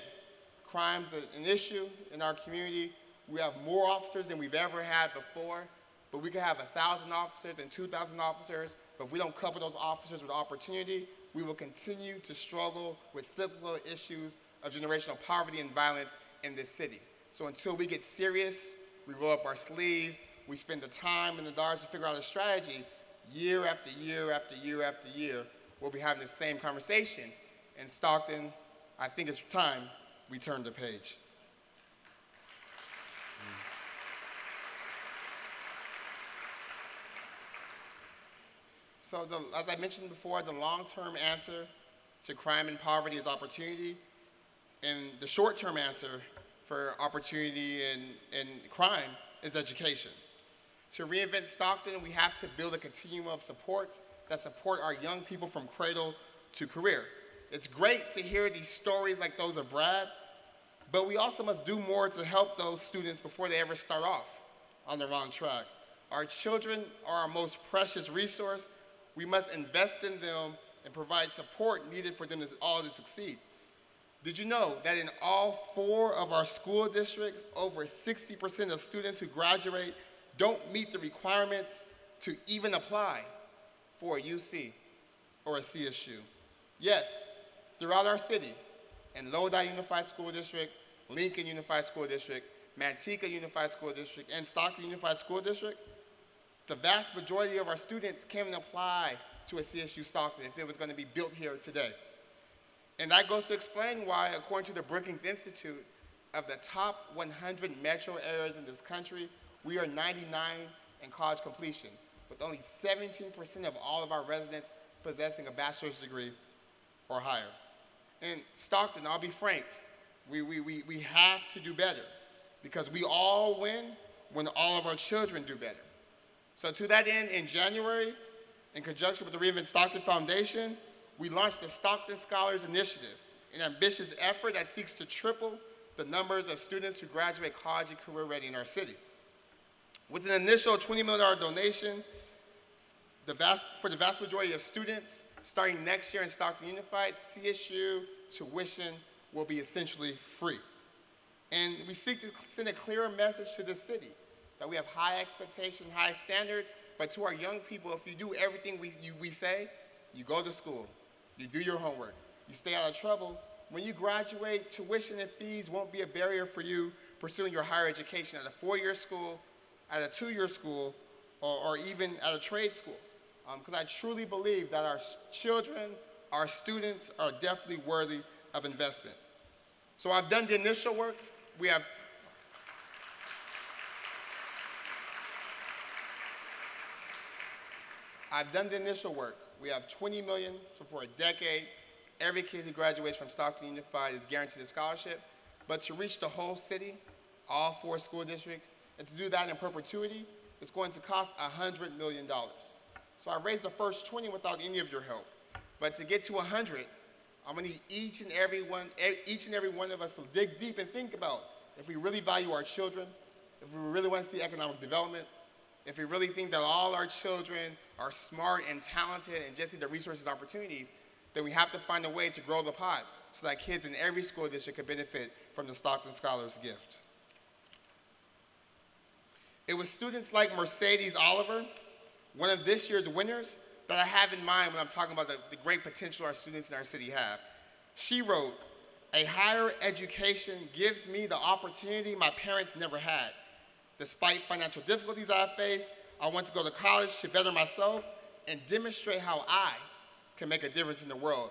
crime's an issue in our community. We have more officers than we've ever had before, but we could have 1,000 officers and 2,000 officers, but if we don't couple those officers with opportunity, we will continue to struggle with cyclical issues of generational poverty and violence in this city. So until we get serious, we roll up our sleeves, we spend the time and the dollars to figure out a strategy, year after year after year after year, we'll be having the same conversation. In Stockton, I think it's time we turn the page. So as I mentioned before, the long-term answer to crime and poverty is opportunity. And the short-term answer for opportunity and crime is education. To reinvent Stockton, we have to build a continuum of supports that support our young people from cradle to career. It's great to hear these stories like those of Brad, but we also must do more to help those students before they ever start off on the wrong track. Our children are our most precious resource. We must invest in them and provide support needed for them all to succeed. Did you know that in all 4 of our school districts, over 60% of students who graduate don't meet the requirements to even apply for a UC or a CSU? Yes, throughout our city, in Lodi Unified School District, Lincoln Unified School District, Manteca Unified School District, and Stockton Unified School District, the vast majority of our students can't even apply to a CSU Stockton if it was going to be built here today. And that goes to explain why, according to the Brookings Institute, of the top 100 metro areas in this country, we are 99 in college completion, with only 17% of all of our residents possessing a bachelor's degree or higher. In Stockton, I'll be frank, we have to do better, because we all win when all of our children do better. So to that end, in January, in conjunction with the Reinvent Stockton Foundation, we launched the Stockton Scholars Initiative, an ambitious effort that seeks to triple the numbers of students who graduate college and career ready in our city. With an initial $20 million donation, for the vast majority of students, starting next year in Stockton Unified, CSU tuition will be essentially free. And we seek to send a clearer message to the city that we have high expectations, high standards, but to our young people, if you do everything we say, you go to school, you do your homework, you stay out of trouble, when you graduate, tuition and fees won't be a barrier for you pursuing your higher education at a 4-year school, at a 2-year school, or even at a trade school. Because I truly believe that our children, our students are definitely worthy of investment. So I've done the initial work. I've done the initial work. We have $20 million, so for a decade, every kid who graduates from Stockton Unified is guaranteed a scholarship. But to reach the whole city, all 4 school districts, and to do that in perpetuity, it's going to cost $100 million. So I raised the first 20 without any of your help. But to get to 100, I'm gonna need each and every one of us to dig deep and think about if we really value our children, if we really want to see economic development, if we really think that all our children are smart and talented and just need the resources and opportunities, then we have to find a way to grow the pot so that kids in every school district can benefit from the Stockton Scholars gift. It was students like Mercedes Oliver, one of this year's winners, that I have in mind when I'm talking about the great potential our students in our city have. She wrote, "A higher education gives me the opportunity my parents never had. Despite financial difficulties I face, I want to go to college to better myself and demonstrate how I can make a difference in the world.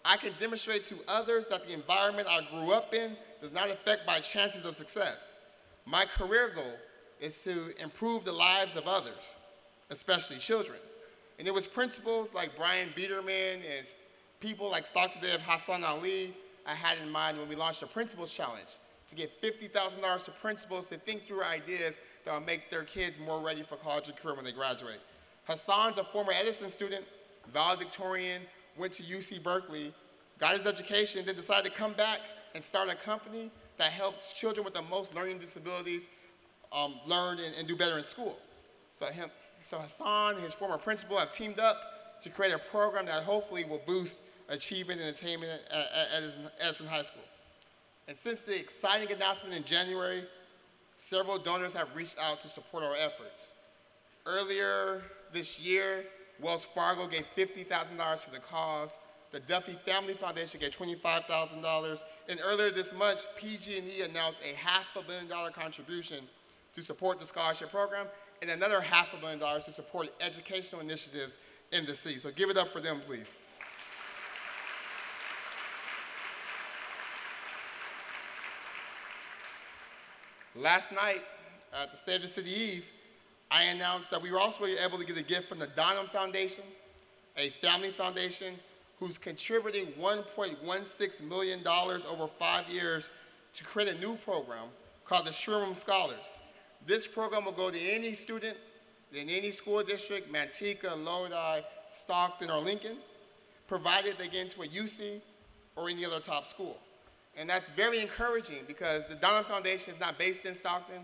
I can demonstrate to others that the environment I grew up in does not affect my chances of success. My career goal is to improve the lives of others, especially children." And it was principals like Brian Biederman and people like Stockton Dev Hassan Ali I had in mind when we launched the Principals Challenge, to give $50,000 to principals to think through ideas that will make their kids more ready for college and career when they graduate. Hassan's a former Edison student, valedictorian, went to UC Berkeley, got his education, then decided to come back and start a company that helps children with the most learning disabilities learn and do better in school. So Hassan and his former principal have teamed up to create a program that hopefully will boost achievement and attainment at Edison High School. And since the exciting announcement in January, several donors have reached out to support our efforts. Earlier this year, Wells Fargo gave $50,000 to the cause. The Duffy Family Foundation gave $25,000. And earlier this month, PG&E announced a $500 million contribution to support the scholarship program, and another $500 million to support educational initiatives in the city. So give it up for them, please. Last night, at the State of the City Eve, I announced that we were also able to get a gift from the Donham Foundation, a family foundation, who's contributing $1.16 million over 5 years to create a new program called the Sherman Scholars. This program will go to any student in any school district, Manteca, Lodi, Stockton, or Lincoln, provided they get into a UC or any other top school. And that's very encouraging because the Donald Foundation is not based in Stockton.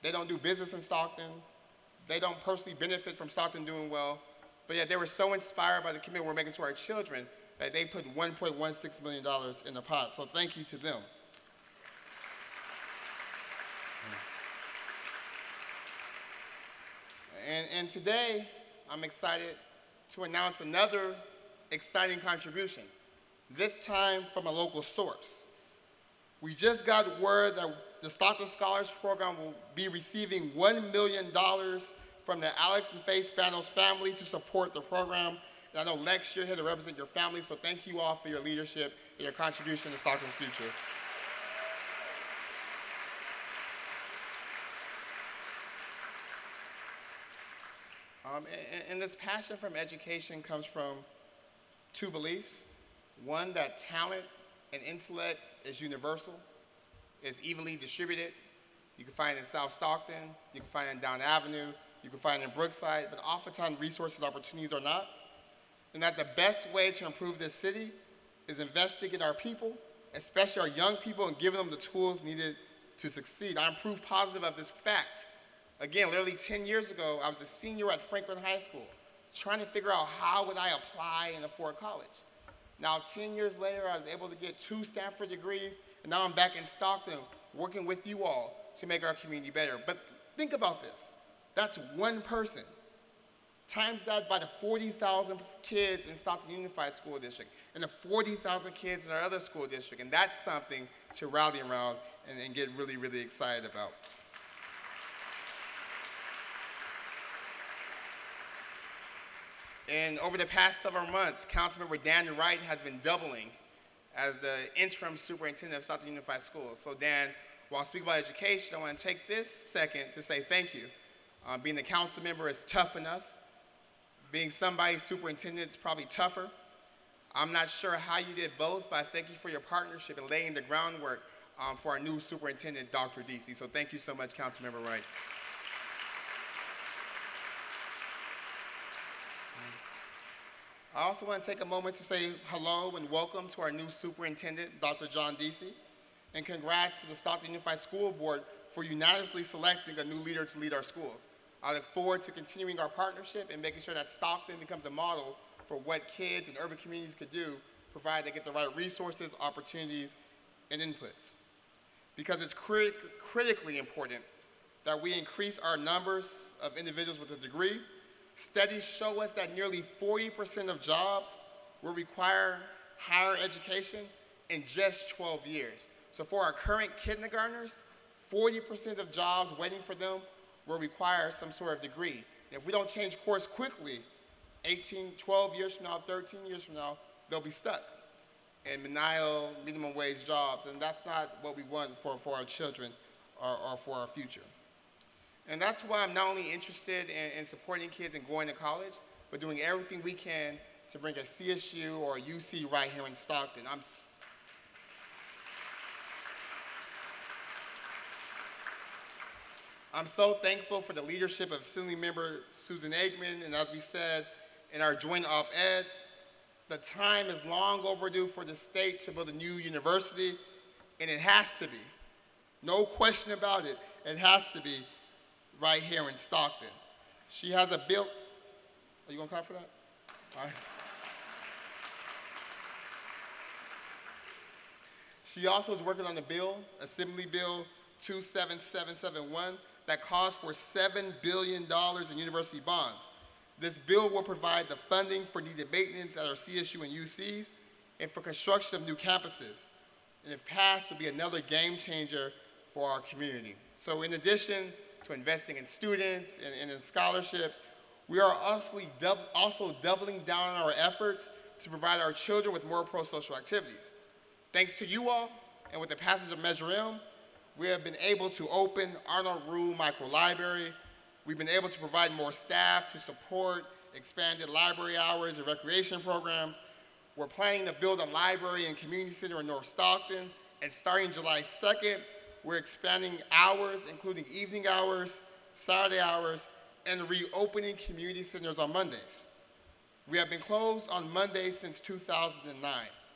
They don't do business in Stockton. They don't personally benefit from Stockton doing well. But yet they were so inspired by the commitment we're making to our children that they put $1.16 million in the pot. So thank you to them. And today, I'm excited to announce another exciting contribution, this time from a local source. We just got word that the Stockton Scholars Program will be receiving $1 million from the Alex and Faith Spanos family to support the program. And I know Lex, you're here to represent your family, so thank you all for your leadership and your contribution to Stockton's future. And this passion from education comes from two beliefs. One, that talent and intellect is universal, is evenly distributed. You can find it in South Stockton, you can find it in Down Avenue, you can find it in Brookside, but oftentimes resources and opportunities are not. And that the best way to improve this city is investing in our people, especially our young people, and giving them the tools needed to succeed. I'm proof positive of this fact. Again, literally 10 years ago, I was a senior at Franklin High School, trying to figure out how would I apply and afford college. Now, 10 years later, I was able to get 2 Stanford degrees, and now I'm back in Stockton working with you all to make our community better. But think about this. That's one person. Times that by the 40,000 kids in Stockton Unified School District and the 40,000 kids in our other school district. And that's something to rally around and get really, really excited about. And over the past several months, Councilmember Dan Wright has been doubling as the interim superintendent of Stockton Unified Schools. So Dan, while speaking about education, I want to take this second to say thank you. Being a council member is tough enough. Being somebody's superintendent is probably tougher. I'm not sure how you did both, but I thank you for your partnership and laying the groundwork for our new superintendent, Dr. Deasy. So thank you so much, Councilmember Wright. I also want to take a moment to say hello and welcome to our new superintendent, Dr. John Deasy, and congrats to the Stockton Unified School Board for unanimously selecting a new leader to lead our schools. I look forward to continuing our partnership and making sure that Stockton becomes a model for what kids in urban communities could do, provided they get the right resources, opportunities, and inputs. Because it's critically important that we increase our numbers of individuals with a degree. Studies show us that nearly 40% of jobs will require higher education in just 12 years. So for our current kindergartners, 40% of jobs waiting for them will require some sort of degree. And if we don't change course quickly, 12 years from now, 13 years from now, they'll be stuck in menial minimum wage jobs. And that's not what we want for our children or for our future. And that's why I'm not only interested in supporting kids and going to college, but doing everything we can to bring a CSU or a UC right here in Stockton. I'm so thankful for the leadership of Assembly Member Susan Eggman, and as we said in our joint op-ed, the time is long overdue for the state to build a new university, and it has to be. No question about it, it has to be right here in Stockton. She has a bill. Are you gonna clap for that? All right. She also is working on a bill, Assembly Bill 27771, that calls for $7 billion in university bonds. This bill will provide the funding for needed maintenance at our CSU and UCs and for construction of new campuses. And if passed, will be another game changer for our community. So in addition to investing in students and in scholarships, we are also doubling down on our efforts to provide our children with more pro-social activities. Thanks to you all, and with the passage of Measure M, we have been able to open Arnold Rue Micro Library. We've been able to provide more staff to support expanded library hours and recreation programs. We're planning to build a library and community center in North Stockton, and starting July 2nd, we're expanding hours, including evening hours, Saturday hours, and reopening community centers on Mondays. We have been closed on Mondays since 2009,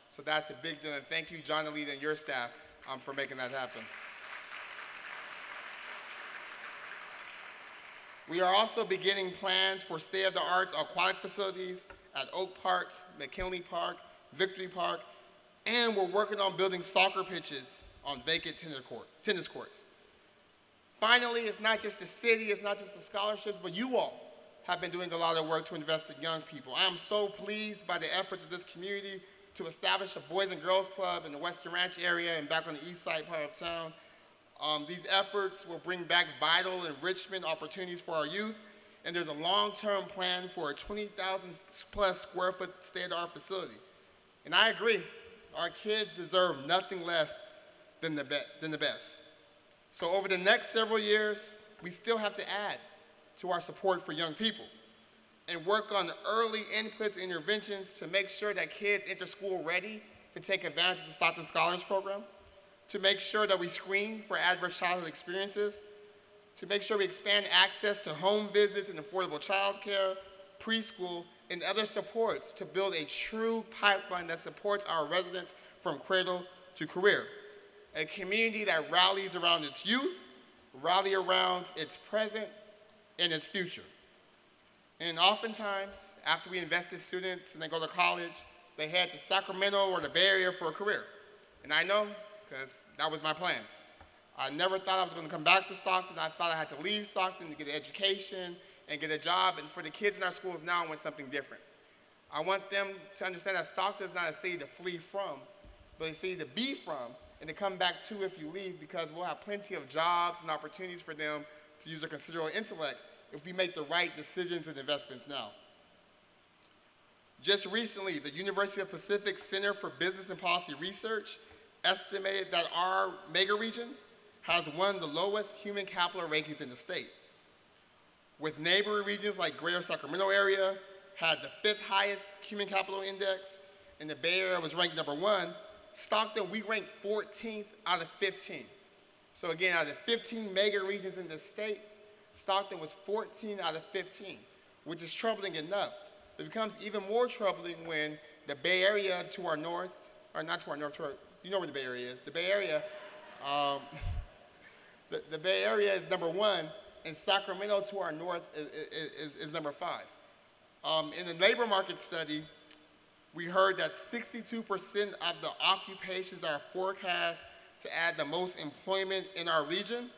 so that's a big deal, and thank you, John Alita, and your staff for making that happen. We are also beginning plans for state-of-the-art aquatic facilities at Oak Park, McKinley Park, Victory Park, and we're working on building soccer pitches on vacant tennis courts. Finally, it's not just the city, it's not just the scholarships, but you all have been doing a lot of work to invest in young people. I am so pleased by the efforts of this community to establish a Boys and Girls Club in the Western Ranch area and back on the east side part of town. These efforts will bring back vital enrichment opportunities for our youth, and there's a long-term plan for a 20,000 plus square foot state-of-the-art facility. And I agree, our kids deserve nothing less than the best. So over the next several years, we still have to add to our support for young people and work on early inputs and interventions to make sure that kids enter school ready to take advantage of the Stockton Scholars Program, to make sure that we screen for adverse childhood experiences, to make sure we expand access to home visits and affordable childcare, preschool, and other supports to build a true pipeline that supports our residents from cradle to career. A community that rallies around its youth, rally around its present and its future. And oftentimes, after we invest in students and they go to college, they head to Sacramento or the Bay Area for a career. And I know, because that was my plan. I never thought I was going to come back to Stockton. I thought I had to leave Stockton to get an education and get a job. And for the kids in our schools now, I want something different. I want them to understand that Stockton is not a city to flee from, but a city to be from and to come back to if you leave, because we'll have plenty of jobs and opportunities for them to use their considerable intellect if we make the right decisions and investments now. Just recently, the University of Pacific Center for Business and Policy Research estimated that our mega region has one of the lowest human capital rankings in the state, with neighboring regions like Greater Sacramento area had the 5th highest human capital index, and the Bay Area was ranked #1. Stockton, we ranked 14th out of 15. So again, out of 15 mega regions in the state, Stockton was 14 out of 15, which is troubling enough. It becomes even more troubling when the Bay Area to our north, or not to our north, you know where the Bay Area is. The Bay Area, the Bay Area is #1, and Sacramento to our north is #5. In the labor market study, we heard that 62% of the occupations that are forecast to add the most employment in our region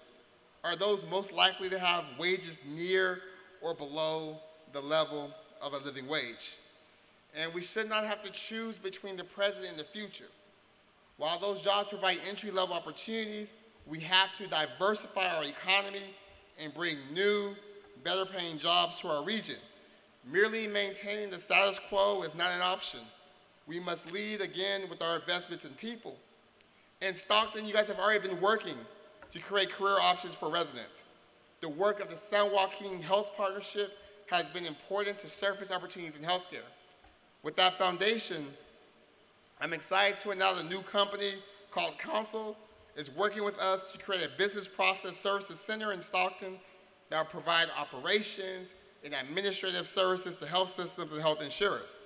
are those most likely to have wages near or below the level of a living wage. And we should not have to choose between the present and the future. While those jobs provide entry-level opportunities, we have to diversify our economy and bring new, better-paying jobs to our region. Merely maintaining the status quo is not an option. We must lead again with our investments in people. In Stockton, you guys have already been working to create career options for residents. The work of the San Joaquin Health Partnership has been important to surface opportunities in healthcare. With that foundation, I'm excited to announce a new company called Council is working with us to create a business process services center in Stockton that will provide operations and administrative services to health systems and health insurers.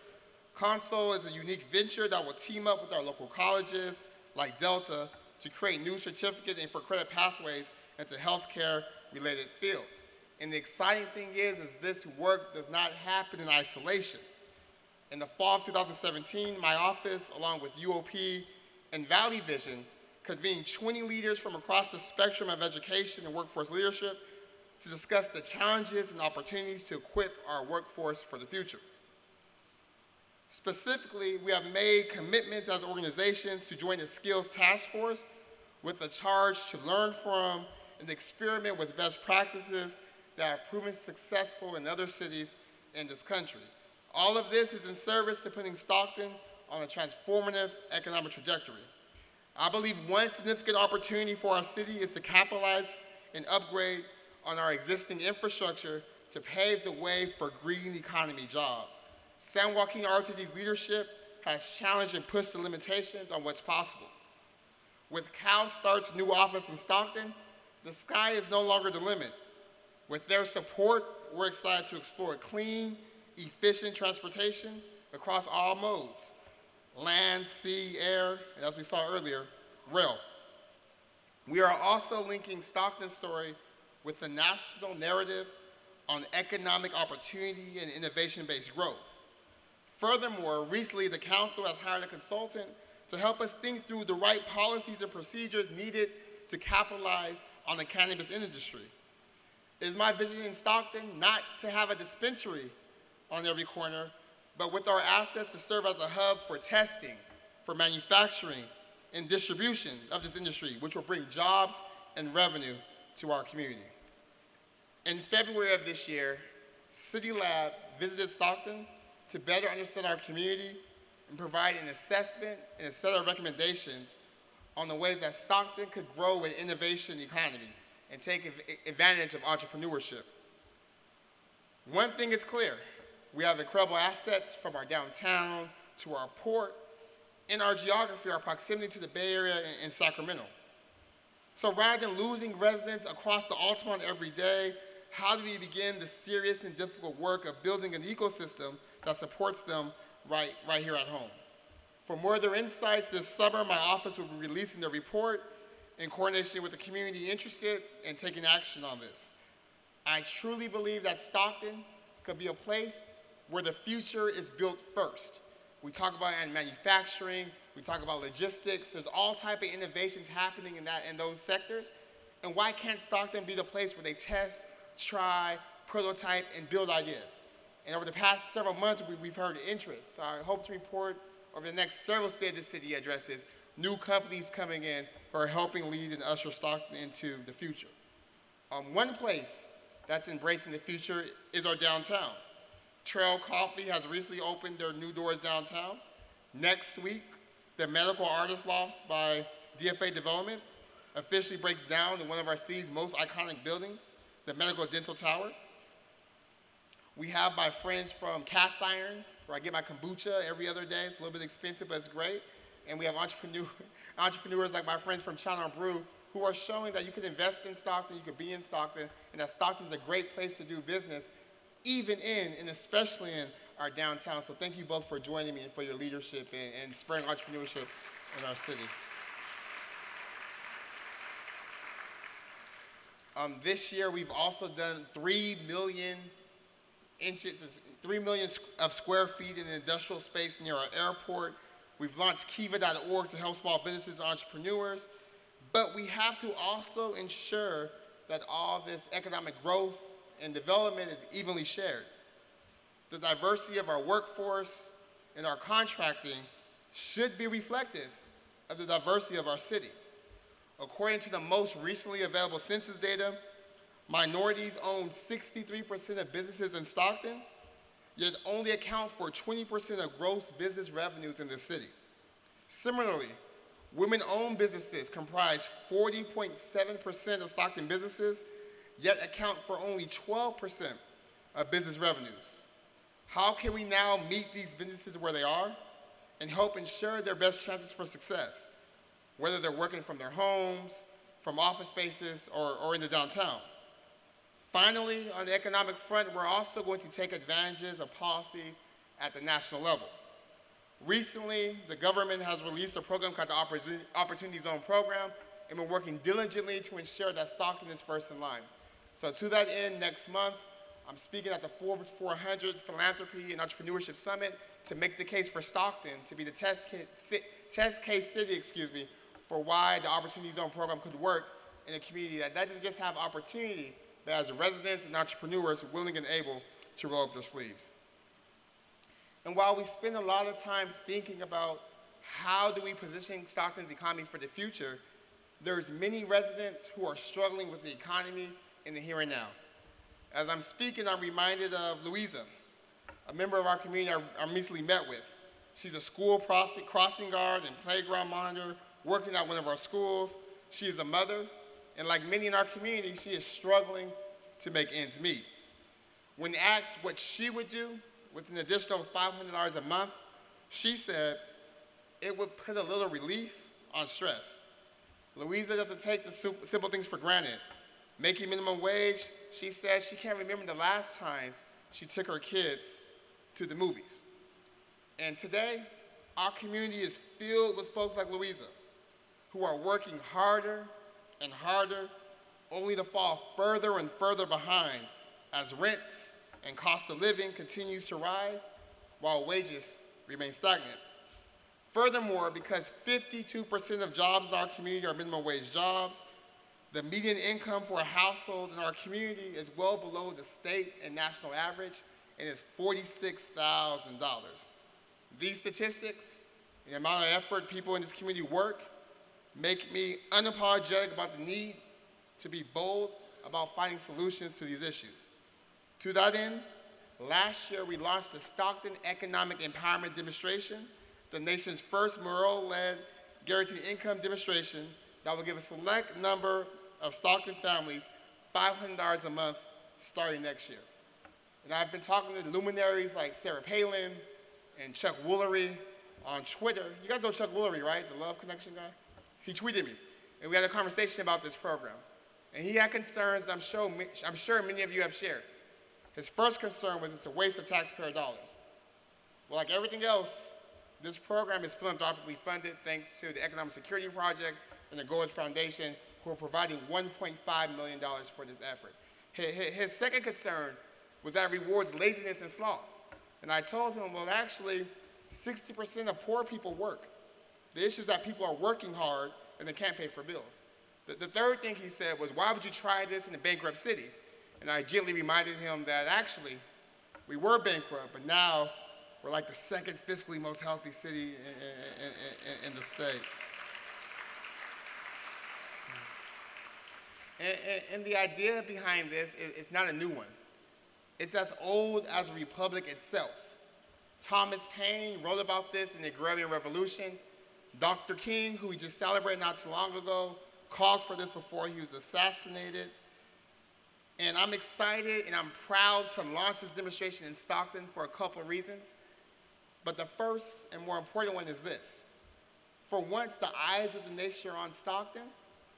Consol is a unique venture that will team up with our local colleges like Delta to create new certificate and for credit pathways into healthcare-related fields. And the exciting thing is this work does not happen in isolation. In the fall of 2017, my office, along with UOP and Valley Vision, convened 20 leaders from across the spectrum of education and workforce leadership to discuss the challenges and opportunities to equip our workforce for the future. Specifically, we have made commitments as organizations to join the Skills Task Force with a charge to learn from and experiment with best practices that have proven successful in other cities in this country. All of this is in service to putting Stockton on a transformative economic trajectory. I believe one significant opportunity for our city is to capitalize and upgrade on our existing infrastructure to pave the way for green economy jobs. San Joaquin RTD's leadership has challenged and pushed the limitations on what's possible. With CalStart's new office in Stockton, the sky is no longer the limit. With their support, we're excited to explore clean, efficient transportation across all modes: land, sea, air, and as we saw earlier, rail. We are also linking Stockton's story with the national narrative on economic opportunity and innovation-based growth. Furthermore, recently the council has hired a consultant to help us think through the right policies and procedures needed to capitalize on the cannabis industry. It is my vision in Stockton not to have a dispensary on every corner, but with our assets to serve as a hub for testing, for manufacturing, and distribution of this industry, which will bring jobs and revenue to our community. In February of this year, City Lab visited Stockton to better understand our community and provide an assessment and a set of recommendations on the ways that Stockton could grow an innovation economy and take advantage of entrepreneurship. One thing is clear: we have incredible assets, from our downtown to our port, in our geography, our proximity to the Bay Area and Sacramento. So rather than losing residents across the Altamont every day, how do we begin the serious and difficult work of building an ecosystem that supports them right here at home? For further insights, this summer my office will be releasing the report in coordination with the community interested in taking action on this. I truly believe that Stockton could be a place where the future is built first. We talk about manufacturing, we talk about logistics, there's all type of innovations happening in those sectors. And why can't Stockton be the place where they test, try, prototype, and build ideas? And over the past several months, we've heard interest. So I hope to report over the next several State of the City addresses new companies coming in who are helping lead and usher Stockton into the future. One place that's embracing the future is our downtown. Trail Coffee has recently opened their new doors downtown. Next week, the Medical Artist Lofts by DFA Development officially breaks down in one of our city's most iconic buildings, the Medical Dental Tower. We have my friends from Cast Iron, where I get my kombucha every other day. It's a little bit expensive, but it's great. And we have entrepreneurs like my friends from China Brew, who are showing that you can invest in Stockton, you can be in Stockton, and that Stockton is a great place to do business, even in and especially in our downtown. So thank you both for joining me and for your leadership and spurring entrepreneurship in our city. This year, we've also done 3 million of square feet in industrial space near our airport. We've launched kiva.org to help small businesses and entrepreneurs. But we have to also ensure that all this economic growth and development is evenly shared. The diversity of our workforce and our contracting should be reflective of the diversity of our city. According to the most recently available census data, minorities own 63% of businesses in Stockton, yet only account for 20% of gross business revenues in the city. Similarly, women-owned businesses comprise 40.7% of Stockton businesses, yet account for only 12% of business revenues. How can we now meet these businesses where they are and help ensure their best chances for success, whether they're working from their homes, from office spaces, or in the downtown? Finally, on the economic front, we're also going to take advantages of policies at the national level. Recently, the government has released a program called the Opportunity Zone Program, and we're working diligently to ensure that Stockton is first in line. So to that end, next month, I'm speaking at the Forbes 400 Philanthropy and Entrepreneurship Summit to make the case for Stockton to be the test case city, for why the Opportunity Zone Program could work in a community that doesn't just have opportunity, but has residents and entrepreneurs willing and able to roll up their sleeves. And while we spend a lot of time thinking about how do we position Stockton's economy for the future, there's many residents who are struggling with the economy in the here and now. As I'm speaking, I'm reminded of Louisa, a member of our community I recently met with. She's a school crossing guard and playground monitor working at one of our schools. She is a mother, and like many in our community, she is struggling to make ends meet. When asked what she would do with an additional $500 a month She said it would put a little relief on stress. Louisa doesn't take the simple things for granted. Making minimum wage, she said she can't remember the last times she took her kids to the movies. And today, our community is filled with folks like Louisa who are working harder and harder only to fall further and further behind as rents and cost of living continues to rise while wages remain stagnant. Furthermore, because 52% of jobs in our community are minimum wage jobs, the median income for a household in our community is well below the state and national average, and is $46,000. These statistics and the amount of effort people in this community work make me unapologetic about the need to be bold about finding solutions to these issues. To that end, last year we launched the Stockton Economic Empowerment Demonstration, the nation's first Morrell-led guaranteed income demonstration that will give a select number of Stockton families $500 a month starting next year. And I've been talking to luminaries like Sarah Palin and Chuck Woolery on Twitter. You guys know Chuck Woolery, right? The Love Connection guy? He tweeted me, and we had a conversation about this program. And he had concerns that I'm sure many of you have shared. His first concern was it's a waste of taxpayer dollars. Well, like everything else, this program is philanthropically funded thanks to the Economic Security Project and the Goldage Foundation, who are providing $1.5 million for this effort. His second concern was that it rewards laziness and sloth. And I told him, well, actually, 60% of poor people work. The issue is that people are working hard and they can't pay for bills. The third thing he said was, why would you try this in a bankrupt city? And I gently reminded him that actually, we were bankrupt, but now we're like the second fiscally most healthy city in the state. And the idea behind this is not a new one. It's as old as the Republic itself. Thomas Paine wrote about this in the Agrarian Revolution. Dr. King, who we just celebrated not too long ago, called for this before he was assassinated. And I'm excited and I'm proud to launch this demonstration in Stockton for a couple of reasons. But the first and more important one is this. For once, the eyes of the nation are on Stockton,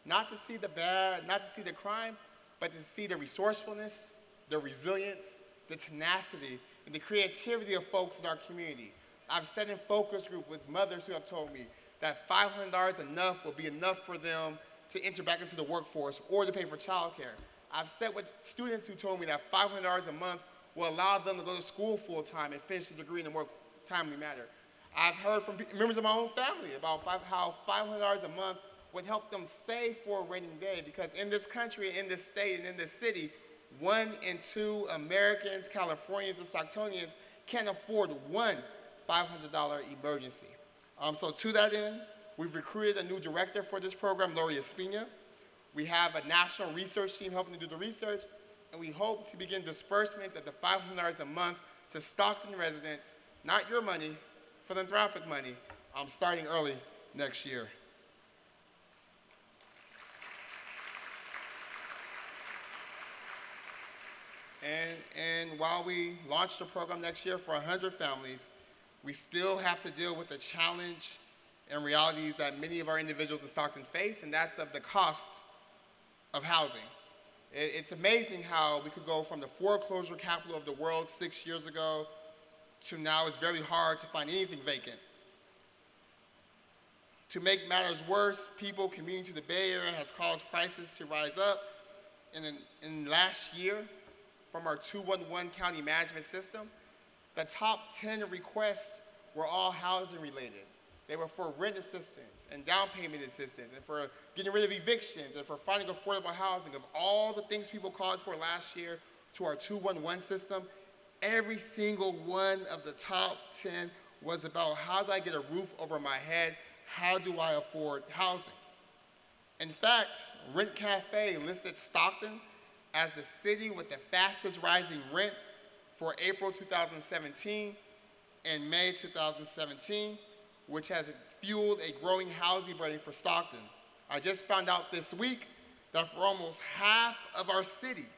not to see the bad, not to see the crime, but to see the resourcefulness, the resilience, the tenacity, and the creativity of folks in our community. I've sat in focus group with mothers who have told me that $500 enough will be enough for them to enter back into the workforce or to pay for childcare. I've sat with students who told me that $500 a month will allow them to go to school full time and finish the degree in a more timely manner. I've heard from members of my own family about how $500 a month would help them save for a rainy day, because in this country, in this state, and in this city, 1 in 2 Americans, Californians, and Stocktonians can't afford one $500 emergency. So to that end, we've recruited a new director for this program, Lori Espina. We have a national research team helping to do the research, and we hope to begin disbursements at the $500 a month to Stockton residents, not your money, philanthropic money, starting early next year. And while we launch the program next year for 100 families, we still have to deal with the challenge and realities that many of our individuals in Stockton face, and that's of the cost of housing. It's amazing how we could go from the foreclosure capital of the world 6 years ago to now it's very hard to find anything vacant. To make matters worse, people commuting to the Bay Area has caused prices to rise up. And in last year, from our 211 county management system, the top 10 requests were all housing related. They were for rent assistance and down payment assistance and for getting rid of evictions and for finding affordable housing. Of all the things people called for last year to our 211 system, every single one of the top 10 was about how do I get a roof over my head? How do I afford housing? In fact, Rent Cafe listed Stockton as the city with the fastest rising rent for April 2017 and May 2017, which has fueled a growing housing burden for Stockton. I just found out this week that for almost half of our city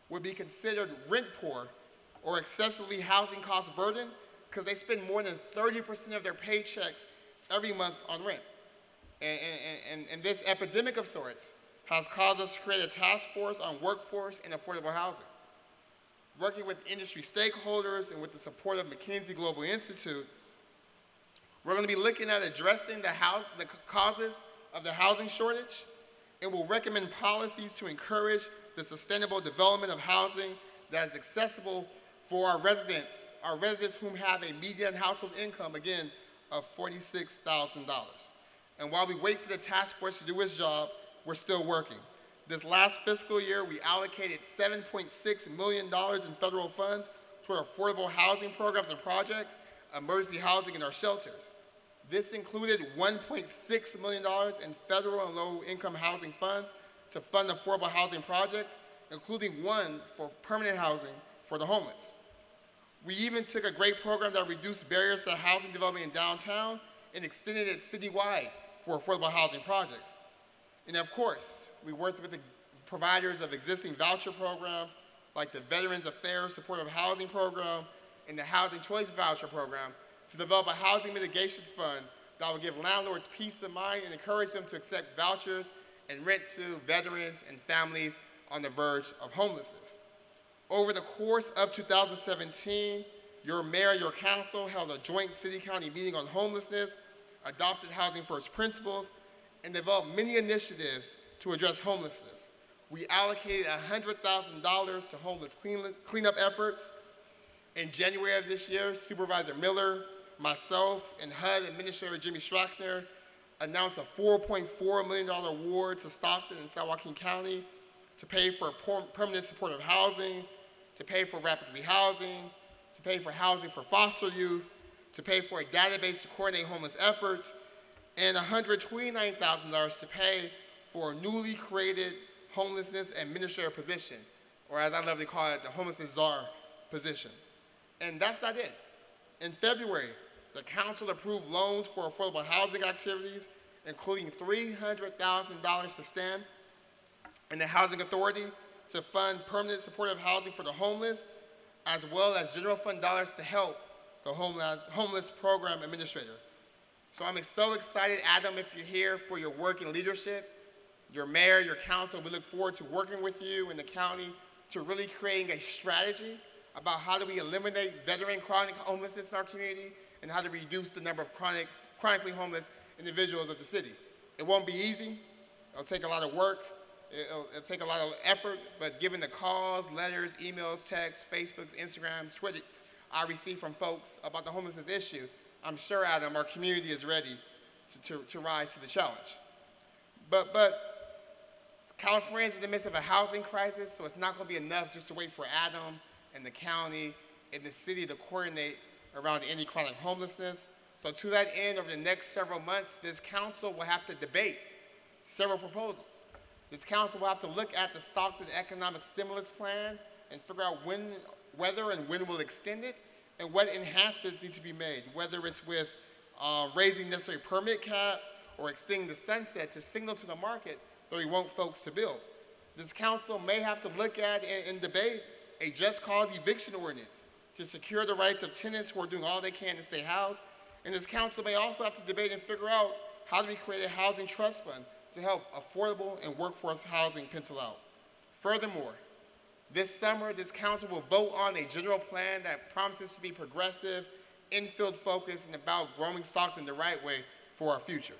would be considered rent poor or excessively housing cost burden, because they spend more than 30% of their paychecks every month on rent. And this epidemic of sorts has caused us to create a task force on workforce and affordable housing. Working with industry stakeholders and with the support of McKinsey Global Institute, we're going to be looking at addressing the causes of the housing shortage, and will recommend policies to encourage the sustainable development of housing that is accessible for our residents whom have a median household income, again, of $46,000. And while we wait for the task force to do its job, we're still working. This last fiscal year, we allocated $7.6 million in federal funds toward affordable housing programs and projects, emergency housing in our shelters. This included $1.6 million in federal and low-income housing funds to fund affordable housing projects, including one for permanent housing for the homeless. We even took a great program that reduced barriers to housing development in downtown and extended it citywide for affordable housing projects. And of course, we worked with the providers of existing voucher programs like the Veterans Affairs Supportive Housing Program and the Housing Choice Voucher Program to develop a housing mitigation fund that will give landlords peace of mind and encourage them to accept vouchers and rent to veterans and families on the verge of homelessness. Over the course of 2017, your mayor, your council held a joint city-county meeting on homelessness, adopted Housing First principles, and developed many initiatives to address homelessness. We allocated $100,000 to homeless cleanup efforts. In January of this year, Supervisor Miller, myself, and HUD Administrator Jimmy Strackner announced a $4.4 million award to Stockton and San Joaquin County to pay for permanent supportive housing, to pay for rapid rehousing, to pay for housing for foster youth, to pay for a database to coordinate homeless efforts, and $129,000 to pay for a newly created homelessness administrator position, or as I love to call it, the homelessness czar position. And that's not it. In February, the council approved loans for affordable housing activities, including $300,000 to STEM and the Housing Authority to fund permanent supportive housing for the homeless, as well as general fund dollars to help the homeless program administrator. So I'm so excited, Adam, if you're here, for your work and leadership, your mayor, your council. We look forward to working with you in the county to really creating a strategy about how do we eliminate veteran chronic homelessness in our community and how to reduce the number of chronically homeless individuals of the city. It won't be easy. It'll take a lot of work. It'll take a lot of effort, but given the calls, letters, emails, texts, Facebooks, Instagrams, Twitters I receive from folks about the homelessness issue, I'm sure, Adam, our community is ready to rise to the challenge. But California is in the midst of a housing crisis, so it's not going to be enough just to wait for Adam and the county and the city to coordinate around ending chronic homelessness. So to that end, over the next several months, this council will have to debate several proposals. This council will have to look at the Stockton Economic Stimulus Plan and figure out whether and when we'll extend it and what enhancements need to be made, whether it's with raising necessary permit caps or extending the sunset to signal to the market that we want folks to build. This council may have to look at and debate a just cause eviction ordinance to secure the rights of tenants who are doing all they can to stay housed. And this council may also have to debate and figure out how do we create a housing trust fund to help affordable and workforce housing pencil out. Furthermore, this summer, this council will vote on a general plan that promises to be progressive, infield focused, and about growing Stockton the right way for our future.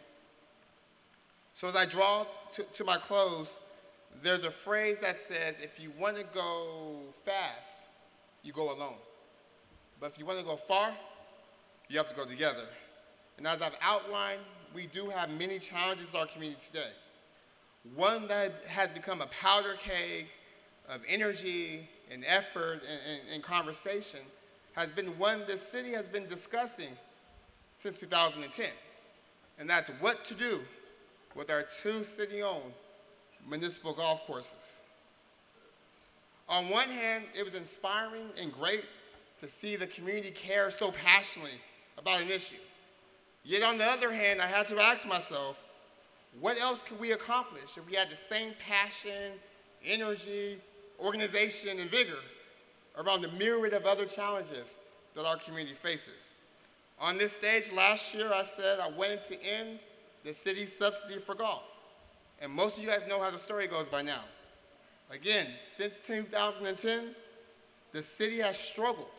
So as I draw to my close, there's a phrase that says, if you want to go fast, you go alone. But if you want to go far, you have to go together. And as I've outlined, we do have many challenges in our community today. One that has become a powder keg of energy and effort and conversation has been one this city has been discussing since 2010. And that's what to do with our 2 city-owned municipal golf courses. On one hand, it was inspiring and great to see the community care so passionately about an issue. Yet on the other hand, I had to ask myself, what else could we accomplish if we had the same passion, energy, organization, and vigor around the myriad of other challenges that our community faces. On this stage last year, I said I wanted to end the city's subsidy for golf. And most of you guys know how the story goes by now. Again, since 2010, the city has struggled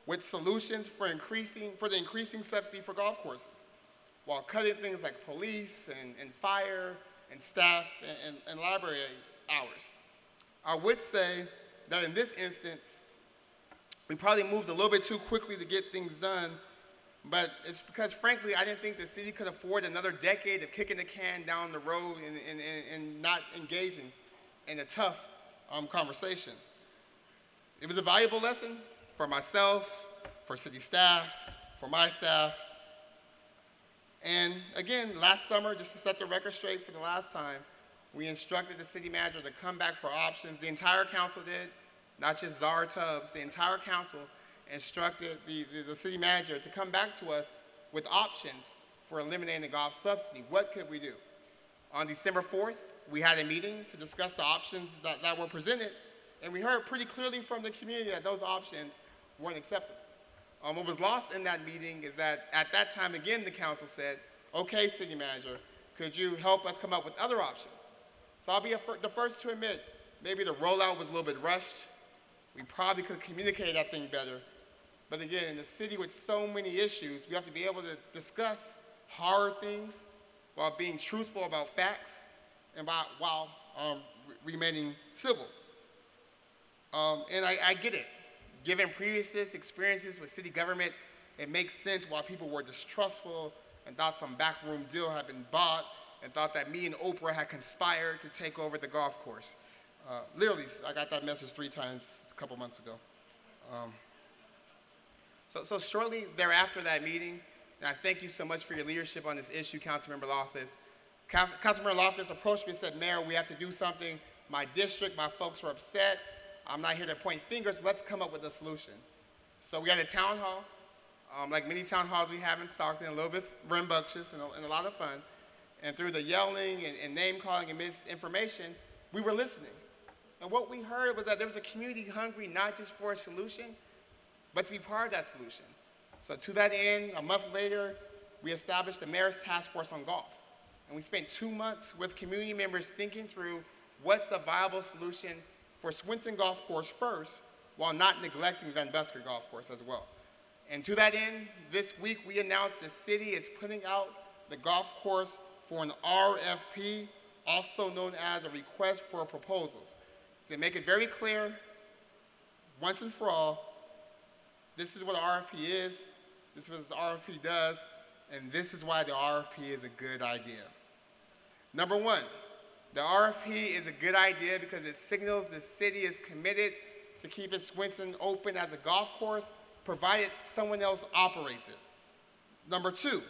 with solutions for the increasing subsidy for golf courses, while cutting things like police and fire and staff and library hours. I would say that in this instance, we probably moved a little bit too quickly to get things done, but it's because, frankly, I didn't think the city could afford another decade of kicking the can down the road and not engaging in a tough conversation. It was a valuable lesson for myself, for city staff, for my staff. And again, last summer, just to set the record straight for the last time, we instructed the city manager to come back for options. The entire council did, not just Zara Tubbs. The entire council instructed the city manager to come back to us with options for eliminating the golf subsidy. What could we do? On December 4th, we had a meeting to discuss the options that were presented, and we heard pretty clearly from the community that those options weren't acceptable. What was lost in that meeting is that at that time, again, the council said, okay, city manager, could you help us come up with other options? So I'll be the first to admit, maybe the rollout was a little bit rushed. We probably could have communicated that thing better. But again, in a city with so many issues, we have to be able to discuss hard things while being truthful about facts and while remaining civil. And I get it. Given previous experiences with city government, it makes sense why people were distrustful and thought some backroom deal had been bought and thought that me and Oprah had conspired to take over the golf course. Literally, I got that message 3 times a couple months ago. So shortly thereafter that meeting, and I thank you so much for your leadership on this issue, Councilmember Loftus. Councilmember Loftus approached me and said, Mayor, we have to do something. My district, my folks are upset. I'm not here to point fingers, but let's come up with a solution. So we had a town hall, like many town halls we have in Stockton, a little bit rambunctious and a lot of fun. And through the yelling and name calling and misinformation, we were listening. And what we heard was that there was a community hungry not just for a solution, but to be part of that solution. So to that end, a month later, we established the Mayor's Task Force on Golf. And we spent 2 months with community members thinking through what's a viable solution for Swinton Golf Course first, while not neglecting Van Busker Golf Course as well. And to that end, this week we announced the city is putting out the golf course for an RFP, also known as a request for proposals. To make it very clear, once and for all, this is what an RFP is, this is what the RFP does, and this is why the RFP is a good idea. Number one, the RFP is a good idea because it signals the city is committed to keeping Swinton open as a golf course, provided someone else operates it. Number two,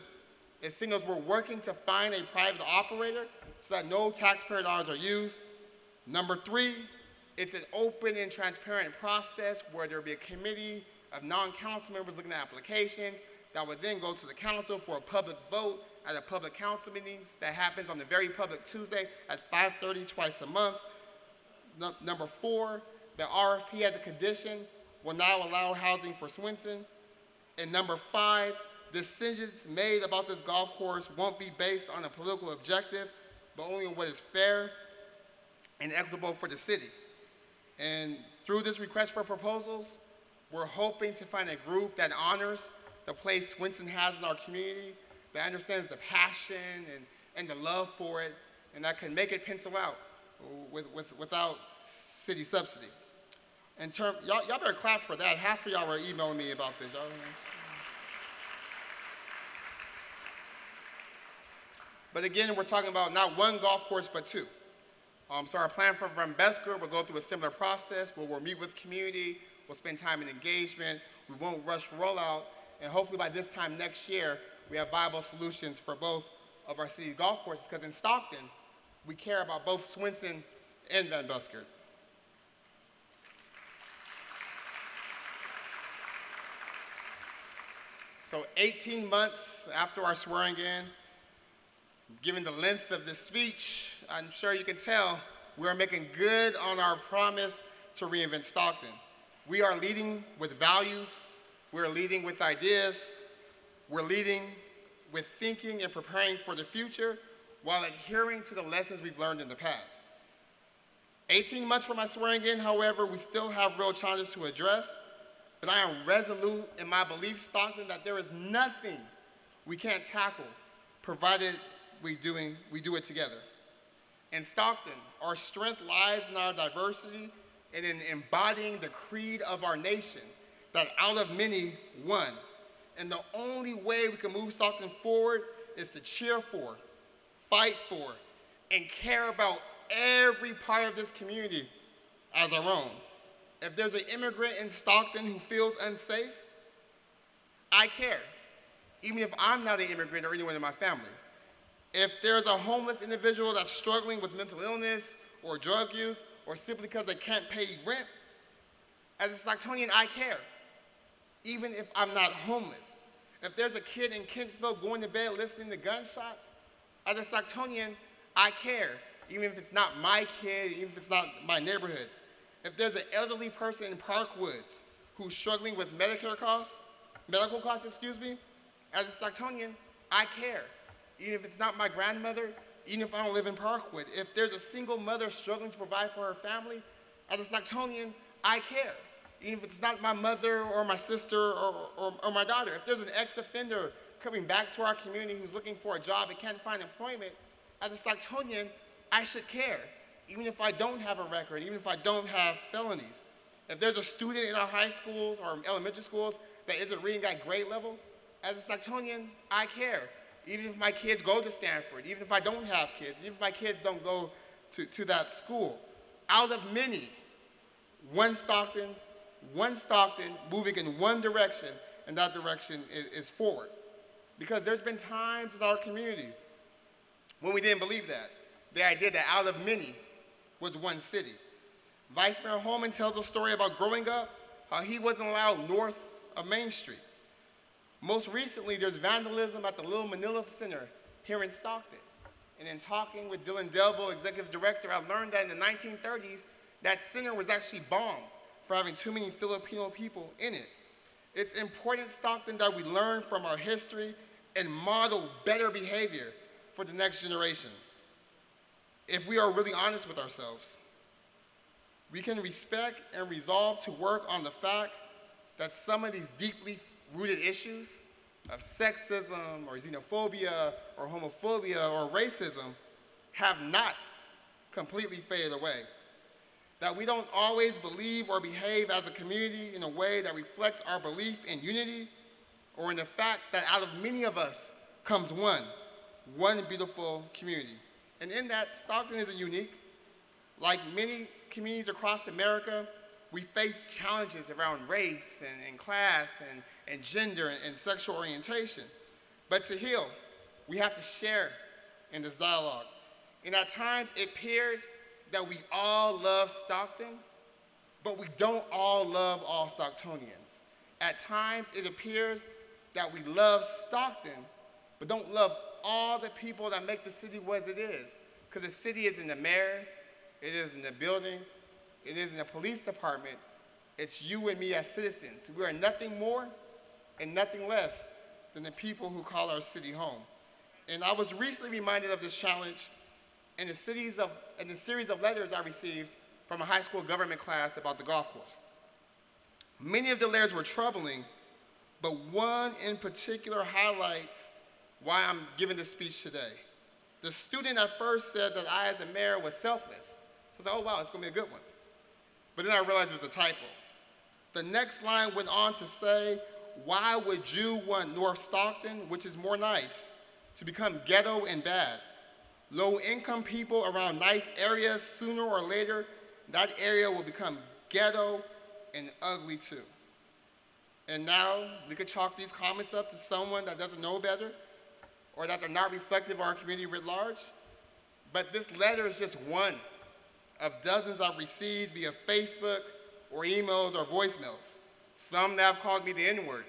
it signals we're working to find a private operator so that no taxpayer dollars are used. Number three, it's an open and transparent process where there'll be a committee of non-council members looking at applications that would then go to the council for a public vote at a public council meeting that happens on the very public Tuesday at 5:30 twice a month. Number four, the RFP as a condition will now allow housing for Swinton. And number five, decisions made about this golf course won't be based on a political objective, but only on what is fair and equitable for the city. And through this request for proposals, we're hoping to find a group that honors the place Swinton has in our community, that understands the passion and the love for it, and that can make it pencil out without city subsidy. Y'all better clap for that. Half of y'all were emailing me about this. But again, we're talking about not one golf course, but two. So our plan for Van Busker will go through a similar process where we'll meet with the community, we'll spend time in engagement, we won't rush rollout, and hopefully by this time next year, we have viable solutions for both of our city's golf courses, because in Stockton, we care about both Swinton and Van Busker. So 18 months after our swearing in, given the length of this speech, I'm sure you can tell we're making good on our promise to reinvent Stockton. We are leading with values, We're leading with ideas. We're leading with thinking and preparing for the future while adhering to the lessons we've learned in the past. 18 months from my swearing in, however, we still have real challenges to address, but I am resolute in my belief, Stockton, that there is nothing we can't tackle, provided we do it together. In Stockton, our strength lies in our diversity and in embodying the creed of our nation, that out of many, one. And the only way we can move Stockton forward is to cheer for, fight for, and care about every part of this community as our own. If there's an immigrant in Stockton who feels unsafe, I care, even if I'm not an immigrant or anyone in my family. If there's a homeless individual that's struggling with mental illness or drug use or simply because they can't pay rent, as a Stocktonian, I care, even if I'm not homeless. If there's a kid in Kentville going to bed listening to gunshots, as a Stocktonian, I care, even if it's not my kid, even if it's not my neighborhood. If there's an elderly person in Parkwoods who's struggling with medical costs, as a Stocktonian, I care, even if it's not my grandmother, even if I don't live in Parkwood. If there's a single mother struggling to provide for her family, as a Stocktonian, I care, even if it's not my mother or my sister or my daughter. If there's an ex-offender coming back to our community who's looking for a job and can't find employment, as a Stocktonian, I should care, even if I don't have a record, even if I don't have felonies. If there's a student in our high schools or elementary schools that isn't reading at grade level, as a Stocktonian, I care, even if my kids go to Stanford, even if I don't have kids, even if my kids don't go to that school. Out of many, one Stockton moving in one direction, and that direction is forward. Because there's been times in our community when we didn't believe that. The idea that out of many was one city. Vice Mayor Holman tells a story about growing up, how he wasn't allowed north of Main Street. Most recently, there's vandalism at the Little Manila Center here in Stockton. And in talking with Dylan Delville, executive director, I learned that in the 1930s, that center was actually bombed for having too many Filipino people in it. It's important, Stockton, that we learn from our history and model better behavior for the next generation. If we are really honest with ourselves, we can respect and resolve to work on the fact that some of these deeply rooted issues of sexism or xenophobia or homophobia or racism have not completely faded away. That we don't always believe or behave as a community in a way that reflects our belief in unity or in the fact that out of many of us comes one beautiful community. And in that, Stockton isn't unique. Like many communities across America, we face challenges around race and class and gender and sexual orientation. But to heal, we have to share in this dialogue. And at times, it appears that we all love Stockton, but we don't all love all Stocktonians. At times, it appears that we love Stockton, but don't love all the people that make the city what it is. Because the city isn't the mayor, it isn't the building, it isn't the police department, it's you and me as citizens. We are nothing more and nothing less than the people who call our city home. And I was recently reminded of this challenge in a series of letters I received from a high school government class about the golf course. Many of the letters were troubling, but one in particular highlights why I'm giving this speech today. The student at first said that I, as a mayor, was selfless. So I was like, oh wow, it's gonna be a good one. But then I realized it was a typo. The next line went on to say, why would you want North Stockton, which is more nice, to become ghetto and bad? Low-income people around nice areas, sooner or later, that area will become ghetto and ugly too. And now we could chalk these comments up to someone that doesn't know better, or that they're not reflective of our community writ large. But this letter is just one of dozens I've received via Facebook or emails or voicemails. Some that have called me the N-word,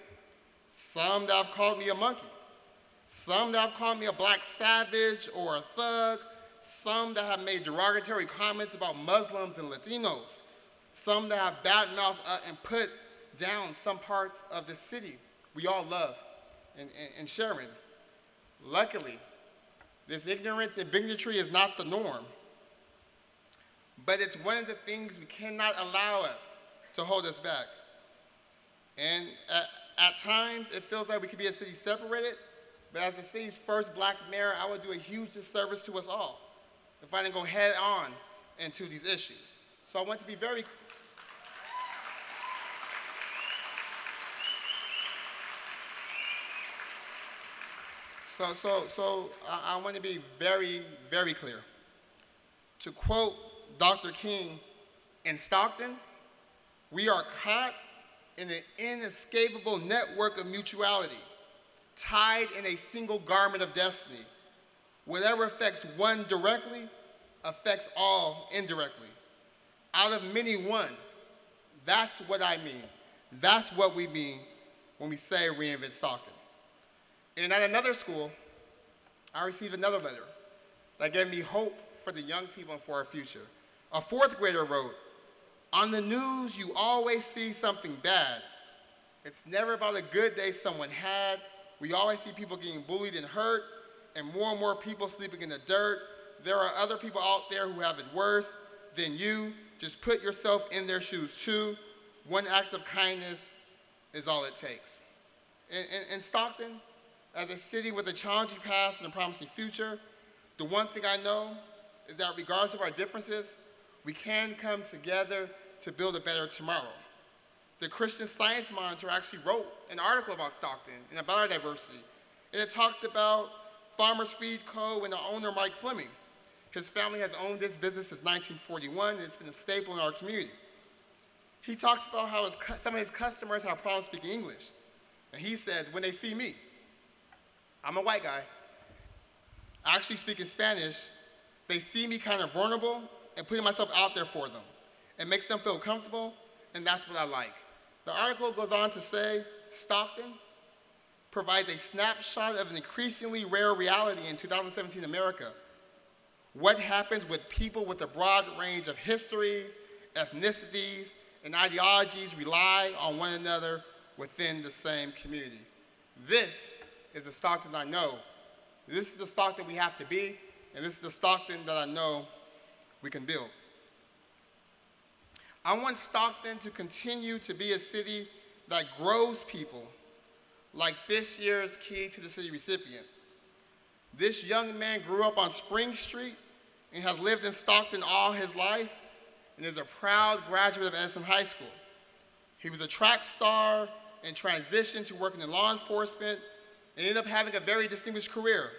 some that have called me a monkey, some that have called me a black savage or a thug, some that have made derogatory comments about Muslims and Latinos, some that have battened off and put down some parts of the city we all love and share in. Luckily, this ignorance and bigotry is not the norm, but it's one of the things we cannot allow us to hold us back. And at times, it feels like we could be a city separated, but as the city's first black mayor, I would do a huge disservice to us all if I didn't go head on into these issues. So I want to be very I want to be very, very clear. To quote Dr. King, in Stockton, we are caught in an inescapable network of mutuality, tied in a single garment of destiny. Whatever affects one directly affects all indirectly. Out of many, one. That's what I mean. That's what we mean when we say reinvent Stockton. And at another school, I received another letter that gave me hope for the young people and for our future. A fourth grader wrote, "On the news, you always see something bad. It's never about a good day someone had. We always see people getting bullied and hurt, and more people sleeping in the dirt. There are other people out there who have it worse than you. Just put yourself in their shoes too. One act of kindness is all it takes." In Stockton, as a city with a challenging past and a promising future, the one thing I know is that regardless of our differences, we can come together to build a better tomorrow. The Christian Science Monitor actually wrote an article about Stockton and about our diversity. And it talked about Farmers Feed Co. and the owner, Mike Fleming. His family has owned this business since 1941, and it's been a staple in our community. He talks about how some of his customers have problems speaking English. And he says, when they see me, I'm a white guy, actually speaking Spanish, they see me kind of vulnerable and putting myself out there for them. It makes them feel comfortable, and that's what I like. The article goes on to say, Stockton provides a snapshot of an increasingly rare reality in 2017 America. What happens with people with a broad range of histories, ethnicities, and ideologies rely on one another within the same community. This is the Stockton I know. This is the Stockton we have to be, and this is the Stockton that I know we can build. I want Stockton to continue to be a city that grows people, like this year's Key to the City recipient. This young man grew up on Spring Street and has lived in Stockton all his life and is a proud graduate of Edison High School. He was a track star and transitioned to working in law enforcement and ended up having a very distinguished career,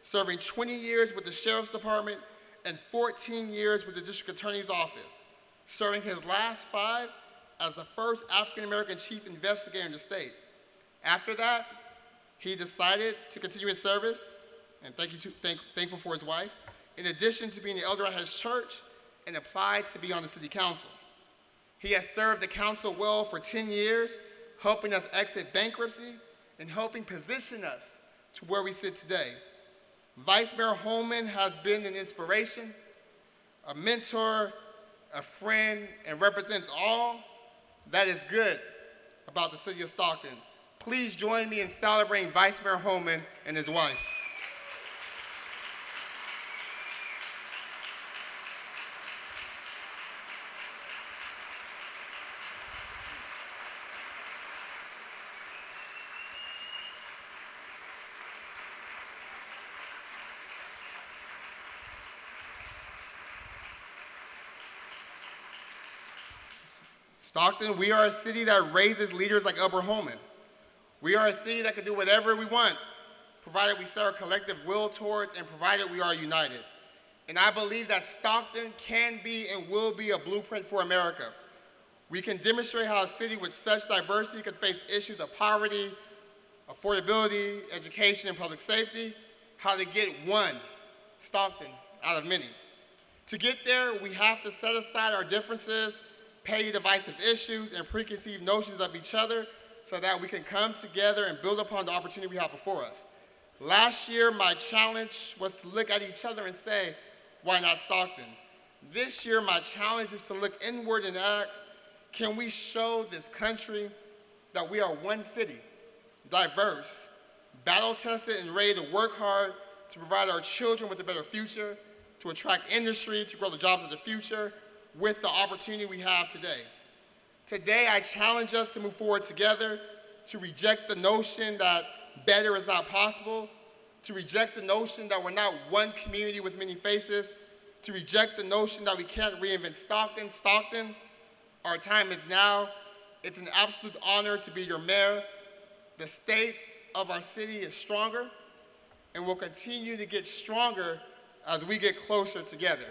serving 20 years with the Sheriff's Department and 14 years with the District Attorney's Office, serving his last 5 as the first African-American chief investigator in the state. After that, he decided to continue his service, and thankful for his wife, in addition to being the elder at his church, and applied to be on the city council. He has served the council well for 10 years, helping us exit bankruptcy and helping position us to where we sit today. Vice Mayor Holman has been an inspiration, a mentor, a friend, and represents all that is good about the city of Stockton. Please join me in celebrating Vice Mayor Holman and his wife. Stockton, we are a city that raises leaders like Albert Holman. We are a city that can do whatever we want, provided we set our collective will towards and provided we are united. And I believe that Stockton can be and will be a blueprint for America. We can demonstrate how a city with such diversity can face issues of poverty, affordability, education, and public safety, how to get one Stockton out of many. To get there, we have to set aside our differences, petty divisive issues, and preconceived notions of each other so that we can come together and build upon the opportunity we have before us. Last year, my challenge was to look at each other and say, why not Stockton? This year, my challenge is to look inward and ask, can we show this country that we are one city, diverse, battle-tested and ready to work hard to provide our children with a better future, to attract industry, to grow the jobs of the future with the opportunity we have today. Today, I challenge us to move forward together, to reject the notion that better is not possible, to reject the notion that we're not one community with many faces, to reject the notion that we can't reinvent Stockton. Stockton, our time is now. It's an absolute honor to be your mayor. The state of our city is stronger and will continue to get stronger as we get closer together.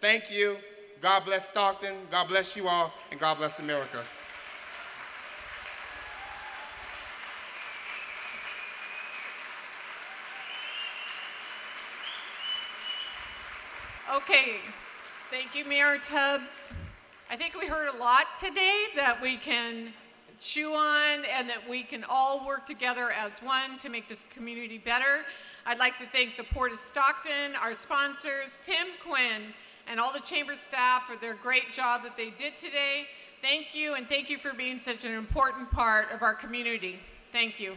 Thank you. God bless Stockton. God bless you all, and God bless America. Okay, thank you, Mayor Tubbs. I think we heard a lot today that we can chew on and that we can all work together as one to make this community better. I'd like to thank the Port of Stockton, our sponsors, Tim Quinn, and all the chamber staff for their great job that they did today. Thank you, and thank you for being such an important part of our community. Thank you.